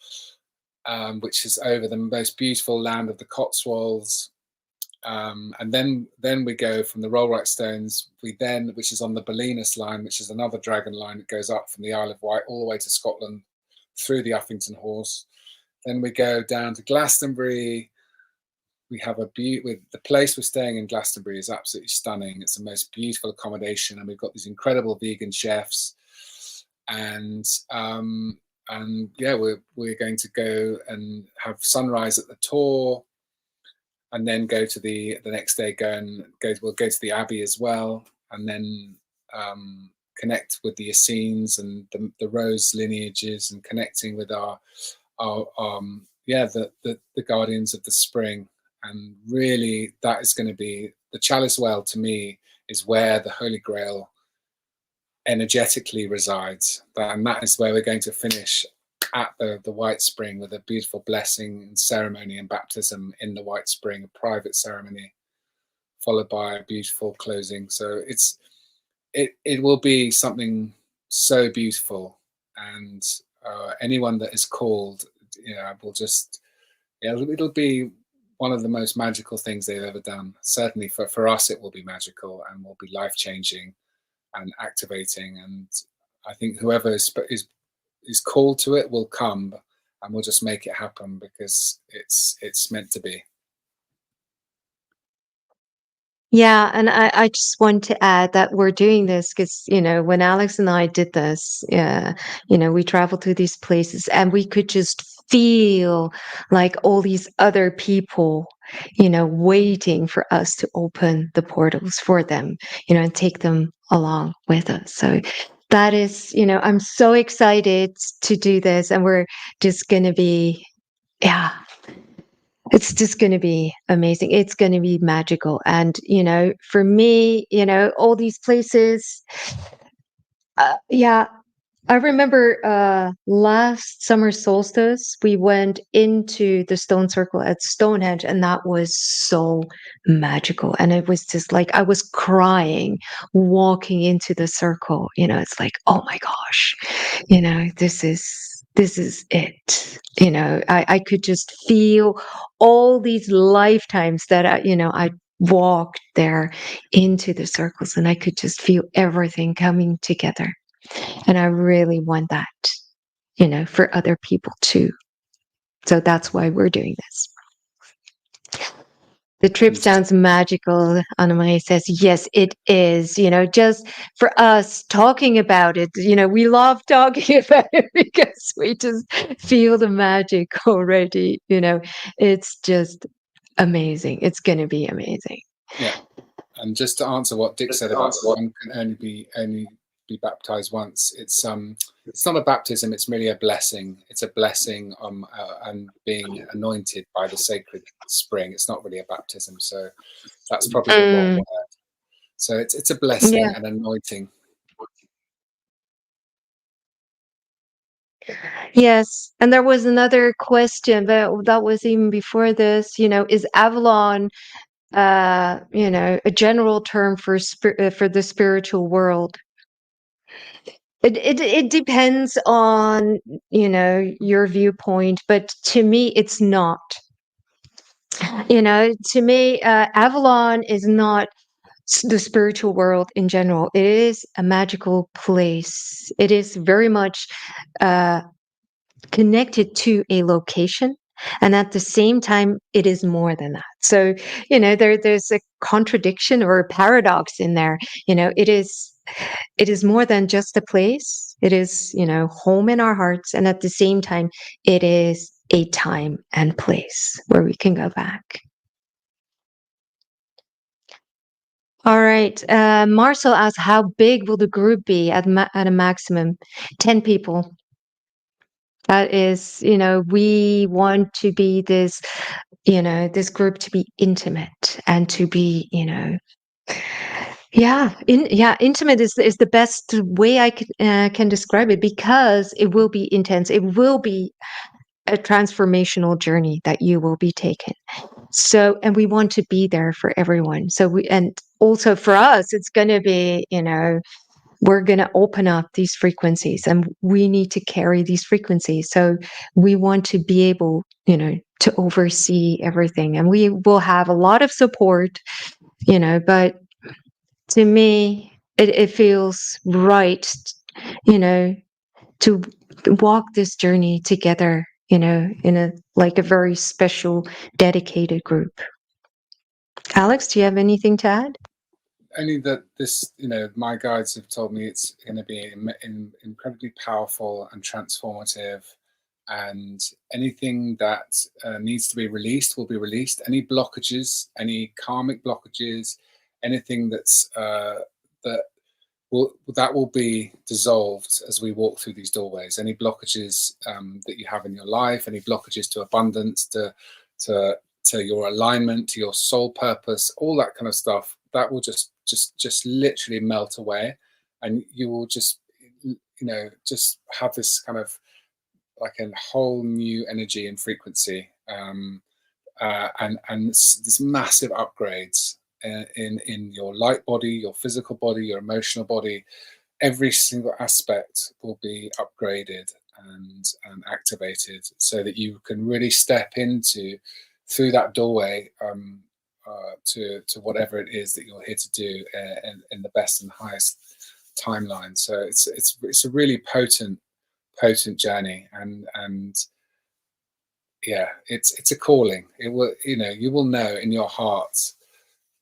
Which is over the most beautiful land of the Cotswolds, and then we go from the Rollright Stones. Which is on the Belinus line, which is another dragon line that goes up from the Isle of Wight all the way to Scotland through the Uffington Horse. Then we go down to Glastonbury. We have with the place we're staying in Glastonbury is absolutely stunning. It's the most beautiful accommodation, and we've got these incredible vegan chefs, and yeah, we're going to go and have sunrise at the Tor, and then go to the next day. We'll go to the Abbey as well, and then connect with the Essenes and the Rose lineages, and connecting with the Guardians of the Spring. And really, that is going to be the Chalice Well. To me, is where the Holy Grail energetically resides, and that is where we're going to finish at the White Spring with a beautiful blessing and ceremony and baptism in the White Spring, a private ceremony followed by a beautiful closing. So it will be something so beautiful, and anyone that is called, will just, it'll be one of the most magical things they've ever done. Certainly for us, it will be magical and will be life-changing and activating. And I think whoever is called to it will come, and we'll just make it happen because it's meant to be. Yeah, and I just want to add that we're doing this because, when Alex and I did this, we traveled to these places and we could just feel like all these other people, waiting for us to open the portals for them, and take them along with us. So that is, I'm so excited to do this, and we're just going to be, yeah, it's just going to be amazing. It's going to be magical. And, for me, all these places, yeah, I remember last summer solstice, we went into the stone circle at Stonehenge, and that was so magical. And it was just like I was crying walking into the circle. It's like, oh my gosh, this is it. I could just feel all these lifetimes that I walked there into the circles, and I could just feel everything coming together. And I really want that, for other people too. So that's why we're doing this. The trip And just sounds magical. Annemarie says, yes, it is. Just for us talking about it, we love talking about it because we just feel the magic already. It's just amazing. It's going to be amazing. yeah, and just to answer what Dick said about one can only be baptized once, it's not a baptism, it's merely a blessing. It's a blessing and being anointed by the sacred spring. It's not really a baptism, so that's probably the wrong word. So it's a blessing Yeah. and anointing. Yes. And there was another question, but that was even before this, is Avalon a general term for the spiritual world? It depends on, your viewpoint, but to me, it's not. To me, Avalon is not the spiritual world in general. It is a magical place. It is very much uh, connected to a location. And at the same time, it is more than that. So, there's a contradiction or a paradox in there. It is more than just a place. It is, home in our hearts. And at the same time, it is a time and place where we can go back. All right. Marcel asks, how big will the group be at a maximum? 10 people. That is, we want to be this group to be intimate and to be, intimate is the best way I can describe it, because it will be intense. It will be a transformational journey that you will be taking. So, and we want to be there for everyone. And also for us, it's going to be, we're going to open up these frequencies, and we need to carry these frequencies. So we want to be able, to oversee everything, and we will have a lot of support, but to me, it feels right, to walk this journey together, in a very special, dedicated group. Alex, do you have anything to add? Only that this, my guides have told me it's going to be incredibly powerful and transformative, and anything that needs to be released will be released. Any blockages, any karmic blockages, anything that will be dissolved as we walk through these doorways. Any blockages that you have in your life, any blockages to abundance, to your alignment, to your soul purpose, all that kind of stuff, that will just literally melt away, and you will just have this kind of like a whole new energy and frequency, and this massive upgrades in your light body, your physical body, your emotional body. Every single aspect will be upgraded and activated, so that you can really step through that doorway to whatever it is that you're here to do in the best and highest timeline. So it's a really potent journey, and yeah, it's a calling. It will, you will know in your heart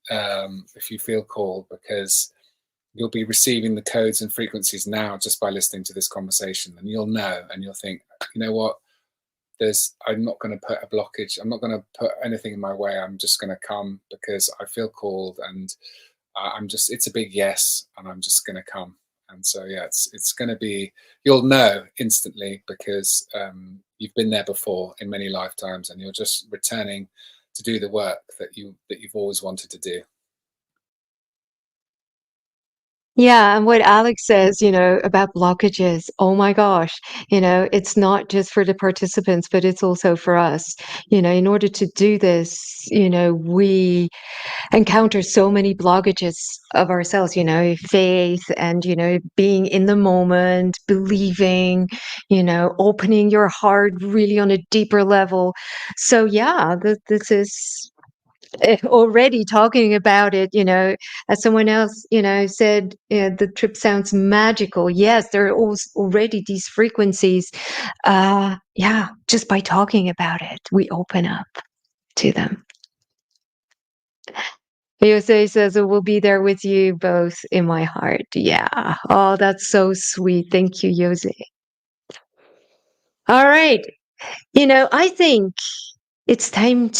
if you feel called, because you'll be receiving the codes and frequencies now just by listening to this conversation, and you'll know, and you'll think, you know what, I'm not going to put a blockage, I'm not going to put anything in my way, I'm just going to come because I feel called, and it's a big yes, and I'm just going to come. And so, yeah, it's going to be, you'll know instantly because you've been there before in many lifetimes, and you're just returning to do the work that you've always wanted to do. Yeah, and what Alex says, about blockages, oh my gosh, it's not just for the participants, but it's also for us. In order to do this, we encounter so many blockages of ourselves, faith and, being in the moment, believing, opening your heart really on a deeper level. So, yeah, this is already talking about it, as someone else, said, the trip sounds magical. Yes, there are already these frequencies. Yeah, just by talking about it, we open up to them. Jose says, "We'll be there with you both in my heart." Yeah. Oh, that's so sweet. Thank you, Jose. All right. I think it's time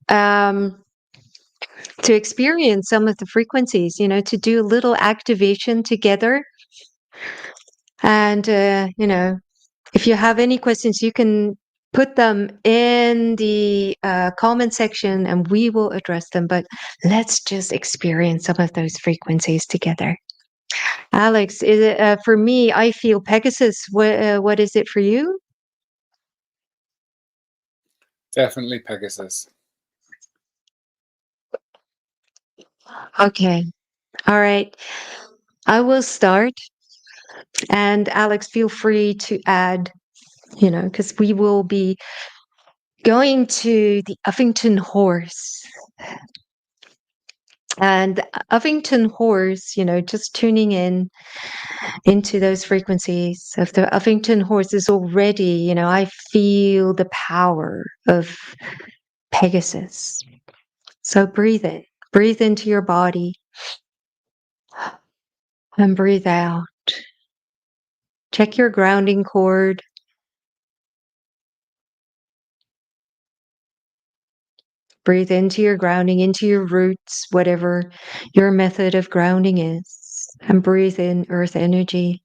um, to experience some of the frequencies, to do a little activation together. And, if you have any questions, you can put them in the comment section and we will address them. But let's just experience some of those frequencies together. Alex, is it, for me, I feel Pegasus. What is it for you? Definitely Pegasus. Okay. All right. I will start. And Alex, feel free to add, because we will be going to the Uffington horse. And Uffington horse, just tuning in into those frequencies of the Uffington horse is already, I feel the power of Pegasus. So breathe into your body and breathe out. Check your grounding cord. Breathe into your grounding, into your roots, whatever your method of grounding is. And breathe in earth energy.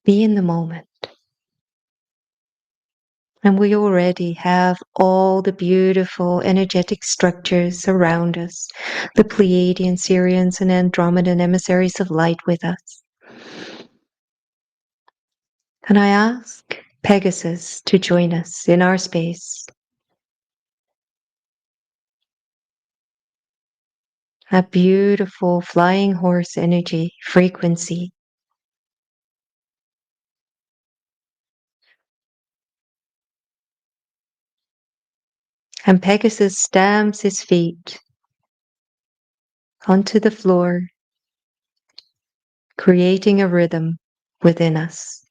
Be in the moment. And we already have all the beautiful energetic structures around us, the Pleiadian, Sirians, and Andromedan emissaries of light with us. And I ask Pegasus to join us in our space. A beautiful flying horse energy frequency. And Pegasus stamps his feet onto the floor, creating a rhythm within us.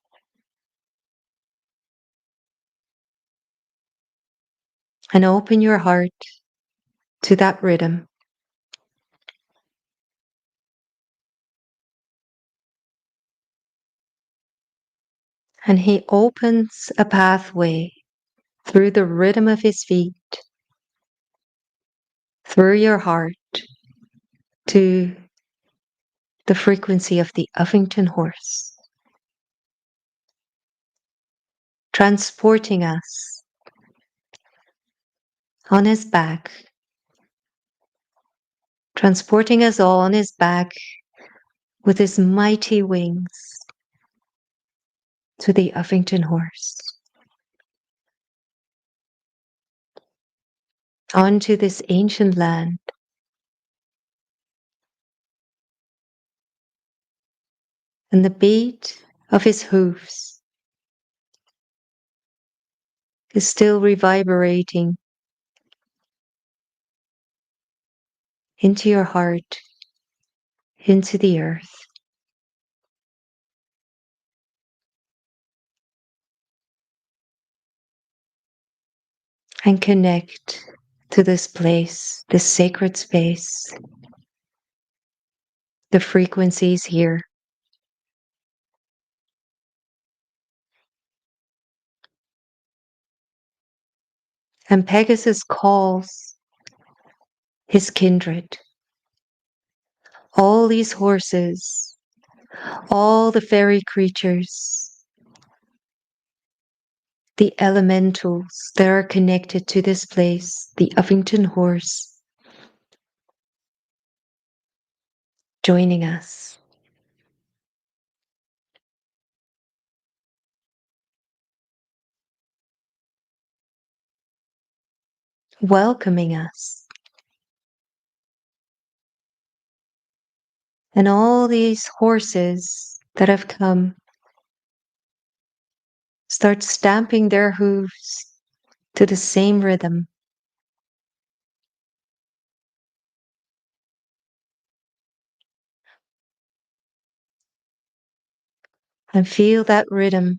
And open your heart to that rhythm. And he opens a pathway through the rhythm of his feet, through your heart, to the frequency of the Uffington horse, transporting us on his back, transporting us all on his back with his mighty wings to the Uffington horse, onto this ancient land. And the beat of his hoofs is still reverberating into your heart, into the earth. And connect to this place, this sacred space, the frequencies here. And Pegasus calls his kindred, all these horses all the fairy creatures, the elementals that are connected to this place, the Uffington horse, joining us. Welcoming us. And all these horses that have come start stamping their hooves to the same rhythm. And feel that rhythm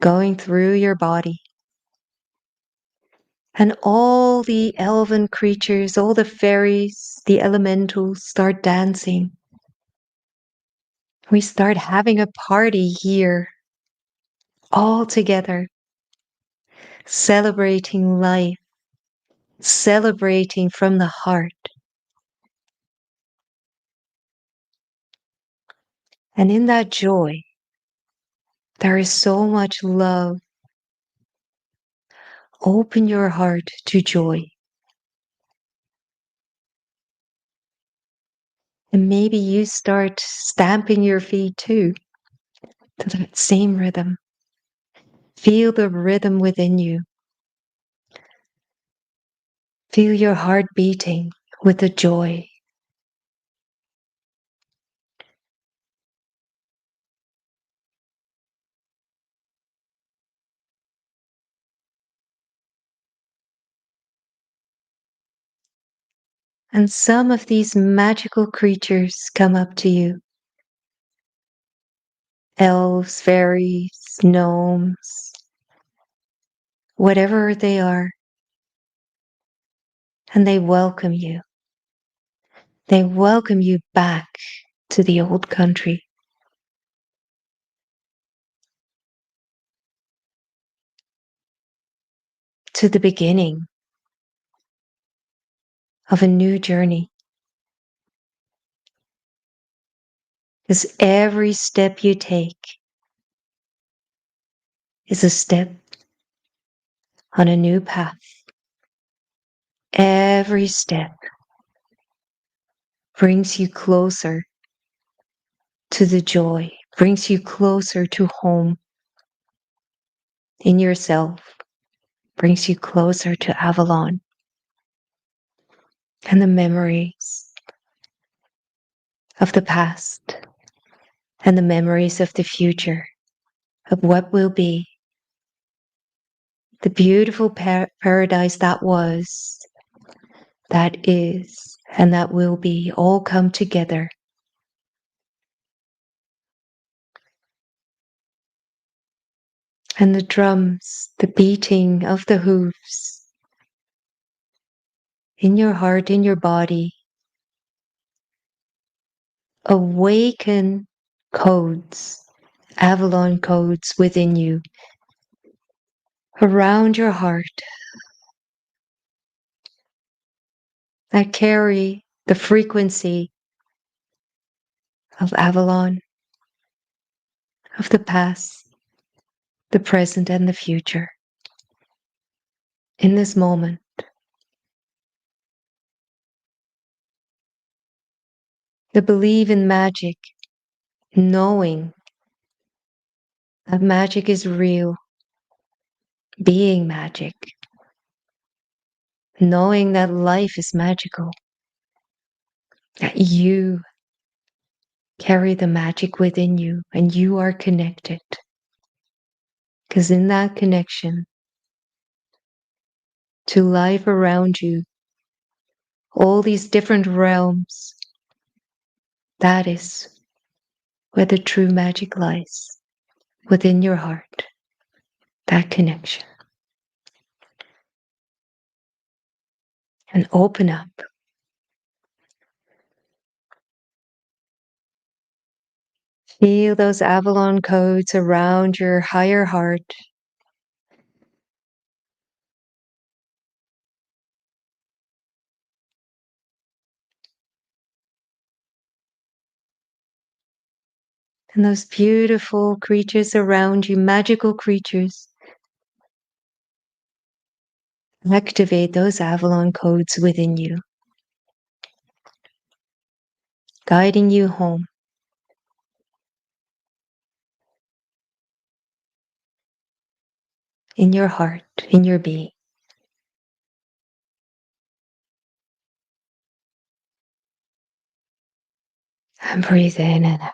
going through your body. And all the elven creatures, all the fairies, the elementals start dancing. We start having a party here, all together, celebrating life, celebrating from the heart. And in that joy, there is so much love. Open your heart to joy. And maybe you start stamping your feet too to that same rhythm. Feel the rhythm within you. Feel your heart beating with the joy. And some of these magical creatures come up to you. Elves, fairies, gnomes, whatever they are. And they welcome you. They welcome you back to the old country. To the beginning of a new journey. Because every step you take is a step on a new path. Every step brings you closer to the joy, brings you closer to home in yourself, brings you closer to Avalon and the memories of the past and the memories of the future, of what will be, the beautiful paradise that was, that is, and that will be, all come together. And the drums, the beating of the hooves in your heart, in your body, awaken codes, Avalon codes within you, around your heart, that carry the frequency of Avalon, of the past, the present, and the future. In this moment, the believe in magic, knowing that magic is real, being magic, knowing that life is magical, that you carry the magic within you and you are connected. Because in that connection to life around you, all these different realms, that is where the true magic lies, within your heart, that connection. And open up. Feel those Avalon codes around your higher heart. And those beautiful creatures around you, magical creatures, activate those Avalon codes within you, guiding you home. In your heart, in your being. And breathe in and out.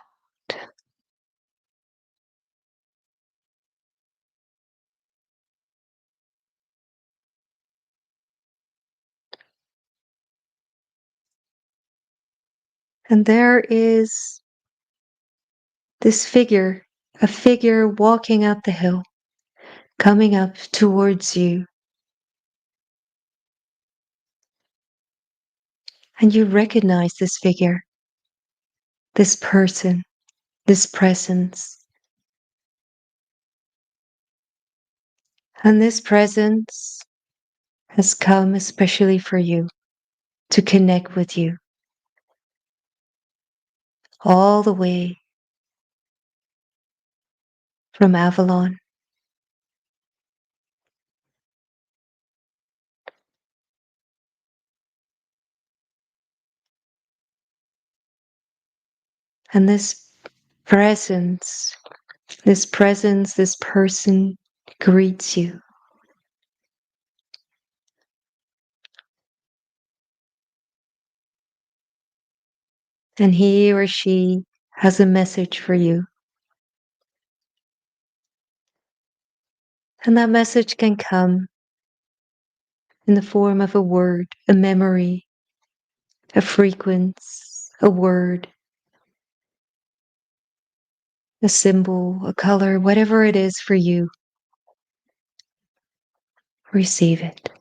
And there is this figure, a figure walking up the hill, coming up towards you. And you recognize this figure, this person, this presence. And this presence has come especially for you, to connect with you, all the way from Avalon. And this person greets you. And he or she has a message for you. And that message can come in the form of a word, a memory, a frequency, a word, a symbol, a color, whatever it is for you. Receive it.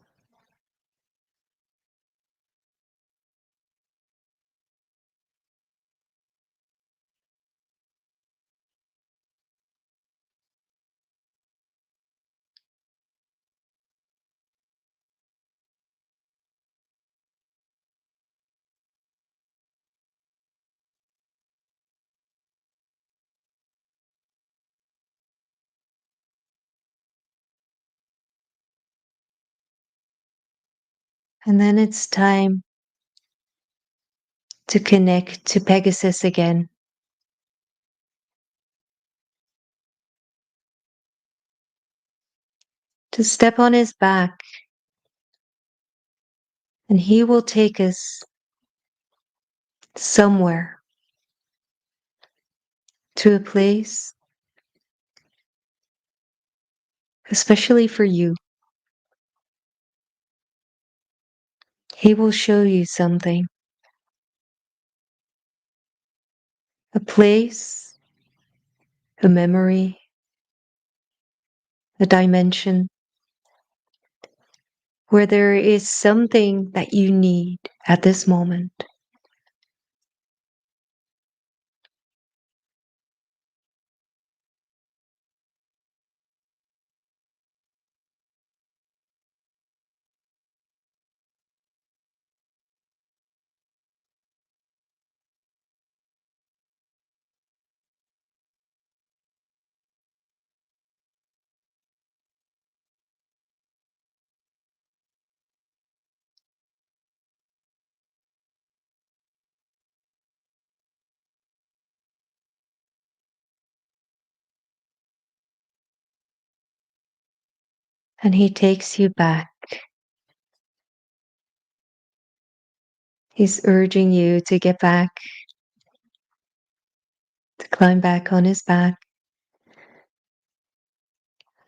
And then it's time to connect to Pegasus again. To step on his back, and he will take us somewhere, to a place, especially for you. He will show you something, a place, a memory, a dimension where there is something that you need at this moment. And he takes you back. He's urging you to get back, to climb back on his back.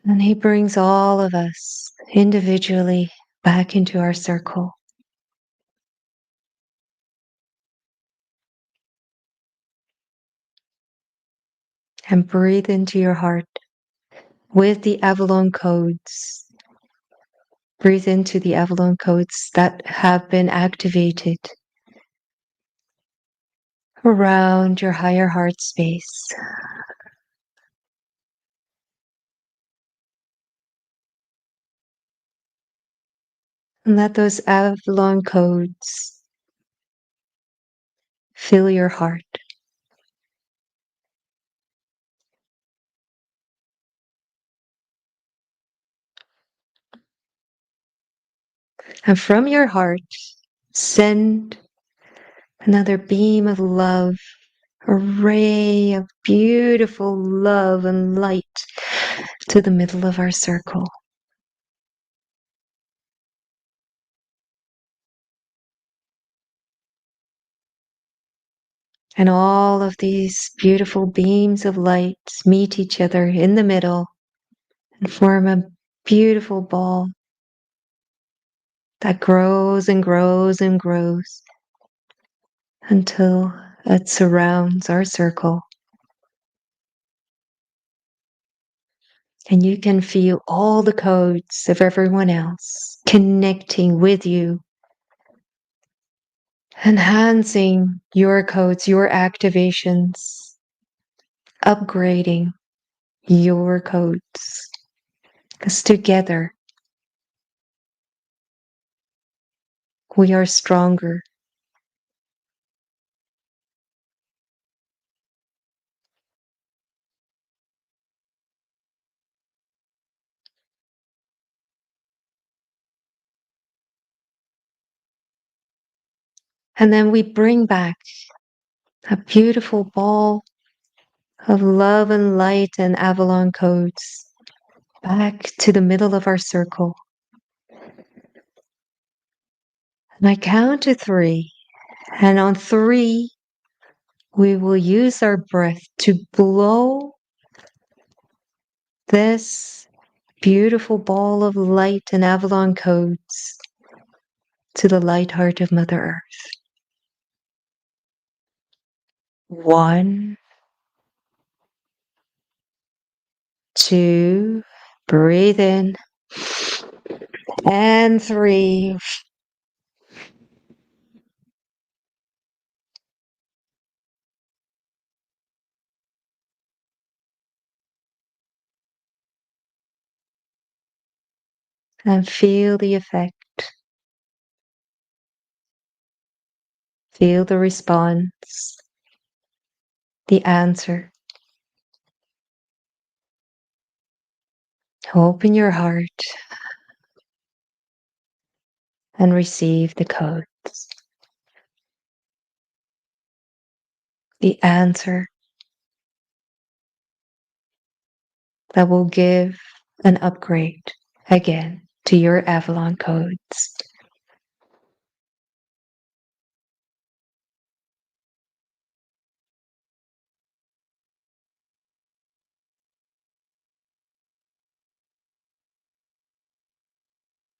And he brings all of us individually back into our circle. And breathe into your heart with the Avalon codes. Breathe into the Avalon codes that have been activated around your higher heart space. And let those Avalon codes fill your heart. And from your heart, send another beam of love, a ray of beautiful love and light to the middle of our circle. And all of these beautiful beams of light meet each other in the middle and form a beautiful ball that grows and grows and grows until it surrounds our circle. And you can feel all the codes of everyone else connecting with you, enhancing your codes, your activations, upgrading your codes. Because together we are stronger. And then we bring back a beautiful ball of love and light and Avalon codes back to the middle of our circle. And I count to 3. And on 3, we will use our breath to blow this beautiful ball of light and Avalon codes to the light heart of Mother Earth. 1, 2, breathe in, and 3. And feel the effect. Feel the response, the answer. Open your heart and receive the codes. The answer that will give an upgrade again to your Avalon codes.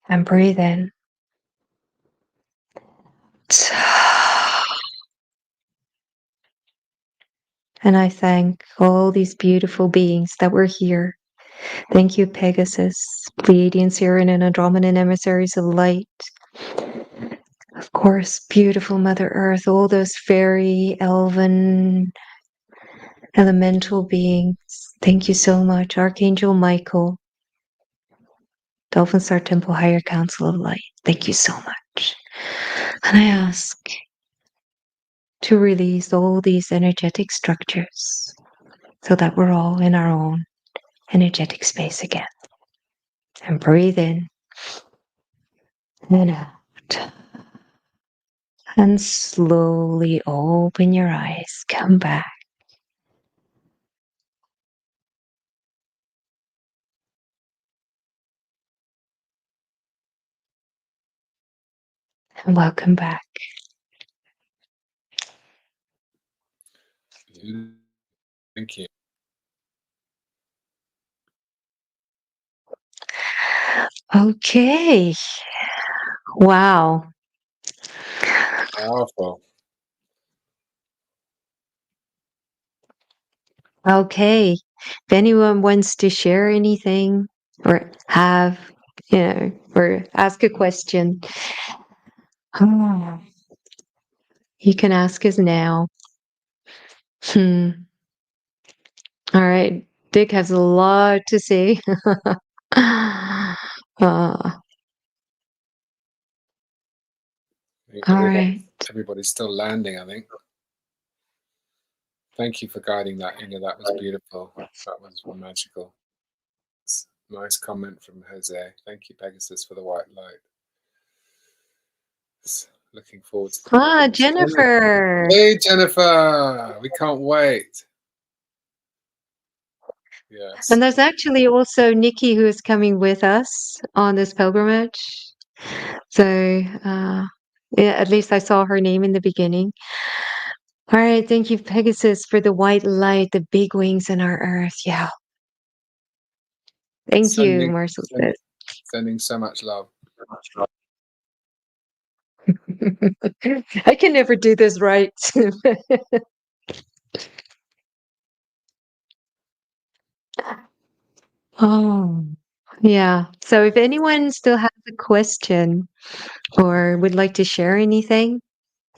And breathe in. And I thank all these beautiful beings that were here. Thank you, Pegasus, Pleiadian, Sirian, and Andromedan emissaries of light. Of course, beautiful Mother Earth, all those fairy, elven, elemental beings. Thank you so much, Archangel Michael, Dolphin Star Temple Higher Council of Light. Thank you so much. And I ask to release all these energetic structures so that we're all in our own energetic space again. And breathe in and out. And slowly open your eyes. Come back. And welcome back. Thank you. Okay. Wow. Powerful. Okay. If anyone wants to share anything or have, or ask a question, you can ask us now. All right. Dick has a lot to say. All right. Everybody's still landing, I think. Thank you for guiding that, Inga. That was beautiful. That was magical. Nice comment from Jose. Thank you, Pegasus, for the white light. Looking forward to the Ah, pilgrimage. Jennifer. Hey, Jennifer, we can't wait. Yes. And there's actually also Nikki who is coming with us on this pilgrimage. So, yeah, at least I saw her name in the beginning. All right, thank you, Pegasus, for the white light, the big wings in our earth. Yeah, thank you, Sending, Marcel send, sending so much love. I can never do this right. Oh, yeah. So if anyone still has a question or would like to share anything,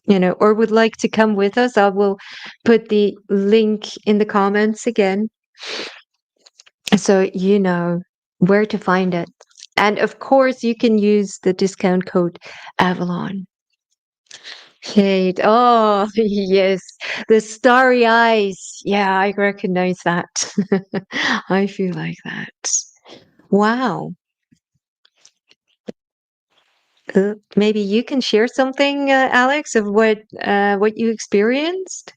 or would like to come with us, I will put the link in the comments again so you know where to find it. And of course, you can use the discount code Avalon. Kate, oh, yes, the starry eyes. Yeah, I recognize that. I feel like that. Wow. Maybe you can share something, Alex, of what you experienced.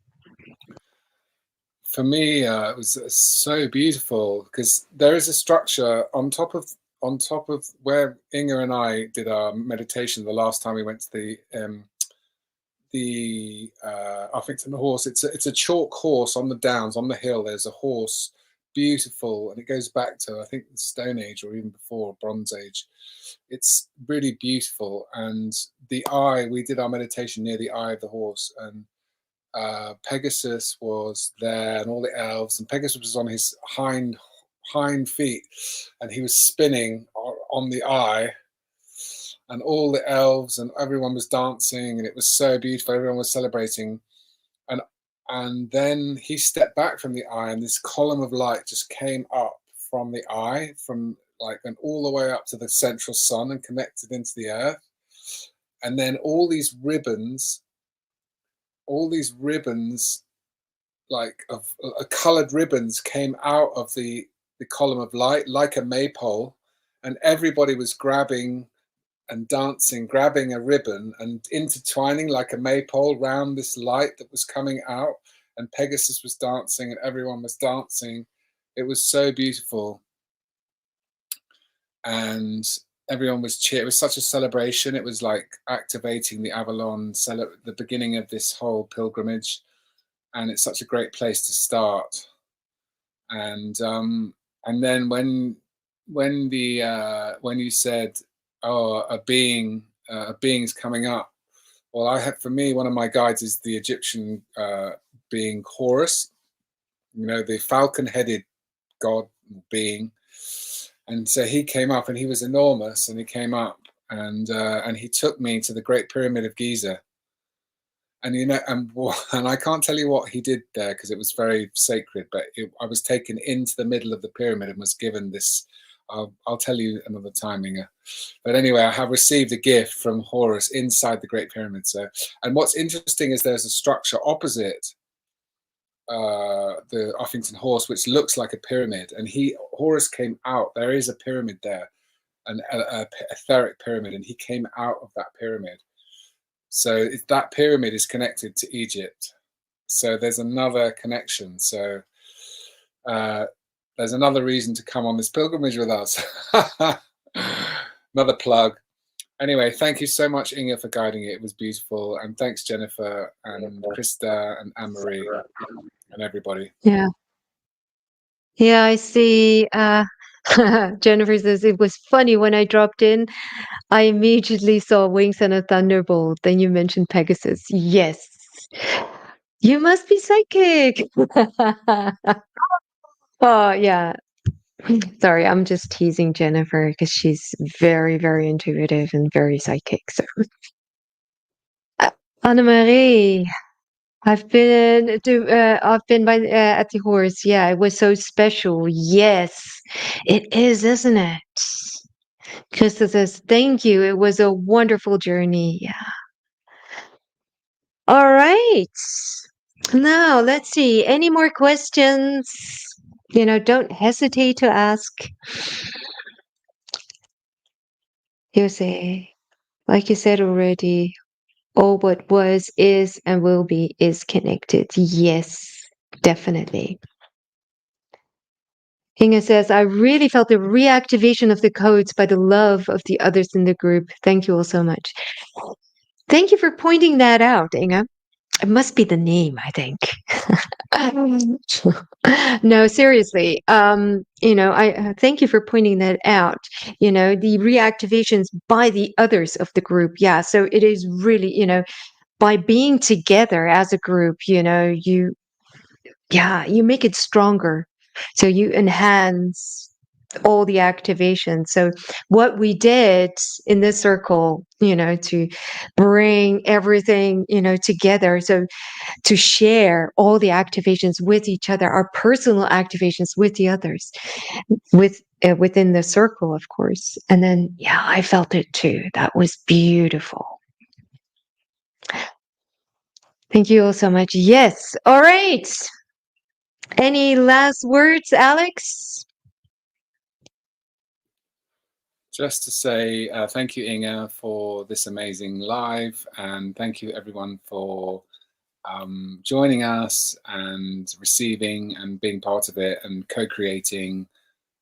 For me, it was so beautiful because there is a structure on top of where Inga and I did our meditation the last time we went to the Uffington horse. It's a chalk horse on the downs on the hill. There's a horse, beautiful, and it goes back to I think the Stone Age or even before Bronze Age. It's really beautiful, and the eye. We did our meditation near the eye of the horse, and Pegasus was there, and all the elves, and Pegasus was on his hind feet, and he was spinning on the eye, and all the elves and everyone was dancing, and it was so beautiful. Everyone was celebrating, and then he stepped back from the eye, and this column of light just came up from the eye, from like and all the way up to the central sun and connected into the earth, and then all these ribbons like of colored ribbons came out of the column of light like a maypole, and everybody was grabbing and dancing, grabbing a ribbon and intertwining like a maypole round this light that was coming out, and Pegasus was dancing and everyone was dancing. It was so beautiful, and everyone was cheering. It was such a celebration. It was like activating the Avalon, the beginning of this whole pilgrimage, and it's such a great place to start. And then when you said, "Oh, a being's coming up," well, I have for me one of my guides is the Egyptian being Horus, the falcon-headed god being, and so he came up and he was enormous, and he came up and he took me to the Great Pyramid of Giza. And and I can't tell you what he did there because it was very sacred. But I was taken into the middle of the pyramid and was given this. I'll tell you another time, Inga. But anyway, I have received a gift from Horus inside the Great Pyramid. So, and what's interesting is there's a structure opposite the Uffington horse, which looks like a pyramid. And Horus came out. There is a pyramid there, an etheric pyramid, and he came out of that pyramid. So that pyramid is connected to Egypt. So there's another connection. So there's another reason to come on this pilgrimage with us. Another plug. Anyway, thank you so much, Inga, for guiding it. It was beautiful. And thanks, Jennifer and Krista and Anne-Marie and everybody. Yeah. Yeah, I see. Jennifer says it was funny when I dropped in. I immediately saw wings and a thunderbolt. Then you mentioned Pegasus. Yes. You must be psychic. Oh, yeah. Sorry, I'm just teasing Jennifer because she's very, very intuitive and very psychic. So, uh, Anna-Marie, I've been by at the horse. Yeah, it was so special. Yes, it is, isn't it? Krista says, "Thank you. It was a wonderful journey." Yeah. All right. Now let's see. Any more questions? Don't hesitate to ask. You say. Like you said already, all what was, is, and will be is connected. Yes, definitely. Inge says, I really felt the reactivation of the codes by the love of the others in the group. Thank you all so much. Thank you for pointing that out, Inge. It must be the name, I think. No, seriously. I thank you for pointing that out. The reactivations by the others of the group. Yeah, so it is really, by being together as a group, you make it stronger. So you enhance all the activation. So what we did in this circle, to bring everything, together. So to share all the activations with each other, our personal activations with the others, within the circle, of course. And then, yeah, I felt it too. That was beautiful. Thank you all so much. Yes. All right. Any last words, Alex? Just to say thank you, Inga, for this amazing live, and thank you everyone for joining us and receiving and being part of it and co-creating,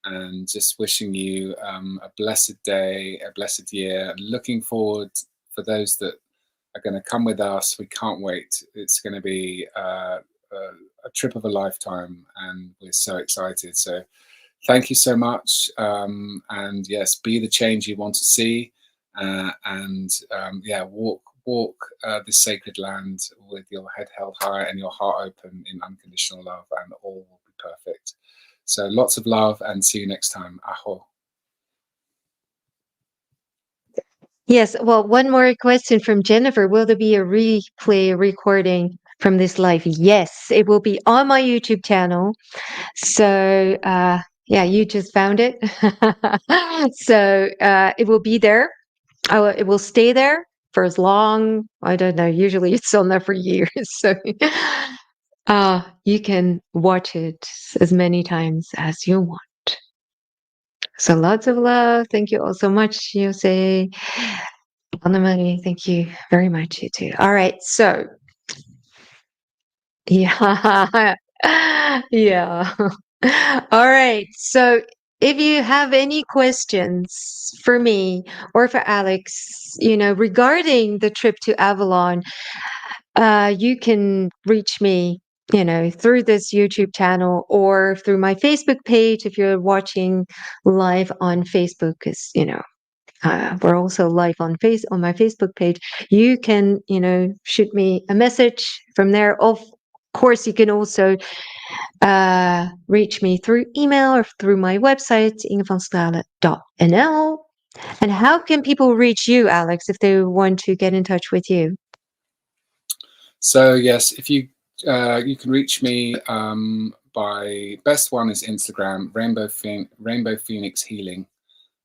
and just wishing you a blessed day, a blessed year. Looking forward for those that are going to come with us. We can't wait. It's going to be a trip of a lifetime, and we're so excited. So thank you so much. And yes, be the change you want to see, and walk this sacred land with your head held high and your heart open in unconditional love, and all will be perfect. So lots of love, and see you next time. Aho. Yes. Well, one more question from Jennifer. Will there be a replay recording from this live? Yes, it will be on my YouTube channel. So, yeah, you just found it. So, it will be there. It will stay there for as long. I don't know. Usually it's on there for years. So, you can watch it as many times as you want. So lots of love. Thank you all so much, Jose. Anna-Marie, thank you very much, you too. All right, so yeah, yeah. All right, so if you have any questions for me or for Alex, regarding the trip to Avalon, you can reach me, through this YouTube channel or through my Facebook page if you're watching live on Facebook, because we're also live on my Facebook page. You can, shoot me a message from there. Of course, you can also reach me through email or through my website, ingevanstalen.nl. And how can people reach you, Alex, if they want to get in touch with you? So yes, if you you can reach me by best one is Instagram, Rainbow Phoenix Healing.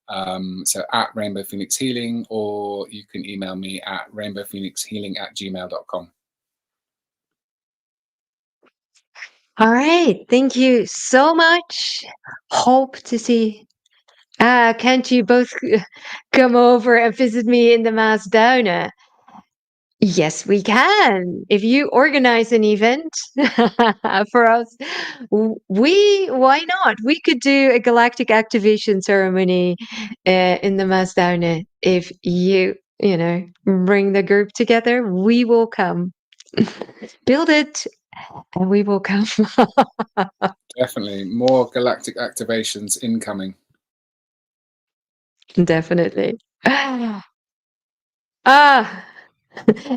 So at Rainbow Phoenix Healing, or you can email me at rainbowphoenixhealing@gmail.com. All right. Thank you so much. Hope to see. Can't you both come over and visit me in the Maasduinen? Yes, we can. If you organize an event for us, why not? We could do a galactic activation ceremony in the Maasduinen. If you bring the group together, we will come. Build it and we will come. Definitely more galactic activations incoming. Definitely. Ah,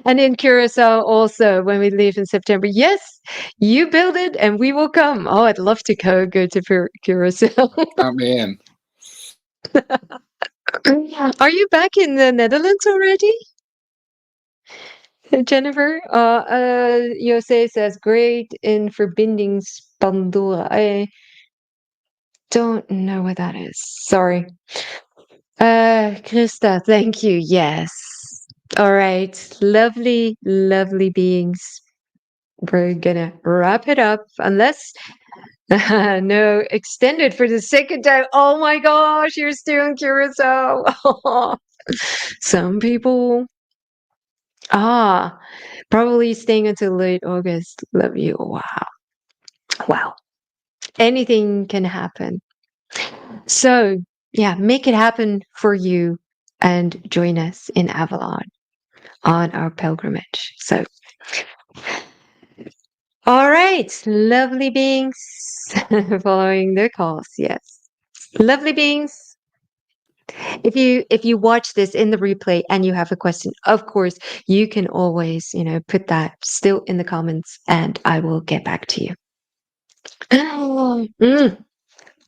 and in Curacao also when we leave in September. Yes, you build it and we will come. Oh, I'd love to go to Curacao. Count me in. Are you back in the Netherlands already, Jennifer? Jose says great in Verbindingspandora. I don't know what that is. Sorry. Krista, thank you. Yes. All right. Lovely, lovely beings. We're gonna wrap it up unless no extended for the second time. Oh my gosh, you're still in Curacao. Some people, ah, probably staying until late August. Love you. Wow. Wow. Anything can happen. So, yeah, make it happen for you and join us in Avalon on our pilgrimage. So, all right, lovely beings, following the calls. Yes, lovely beings. If you watch this in the replay and you have a question, of course you can always put that still in the comments, and I will get back to you. Mm.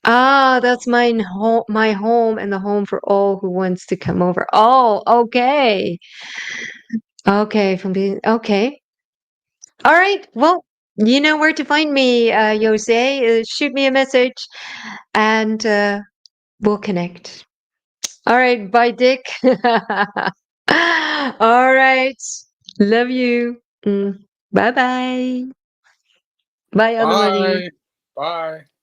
Ah, that's my home, and the home for all who wants to come over. Oh, okay. Okay, from being okay. All right. Well, you know where to find me, Jose. Shoot me a message, and we'll connect. All right. Bye, Dick. All right. Love you. Bye bye. Bye, Anna Marie. Bye. Bye.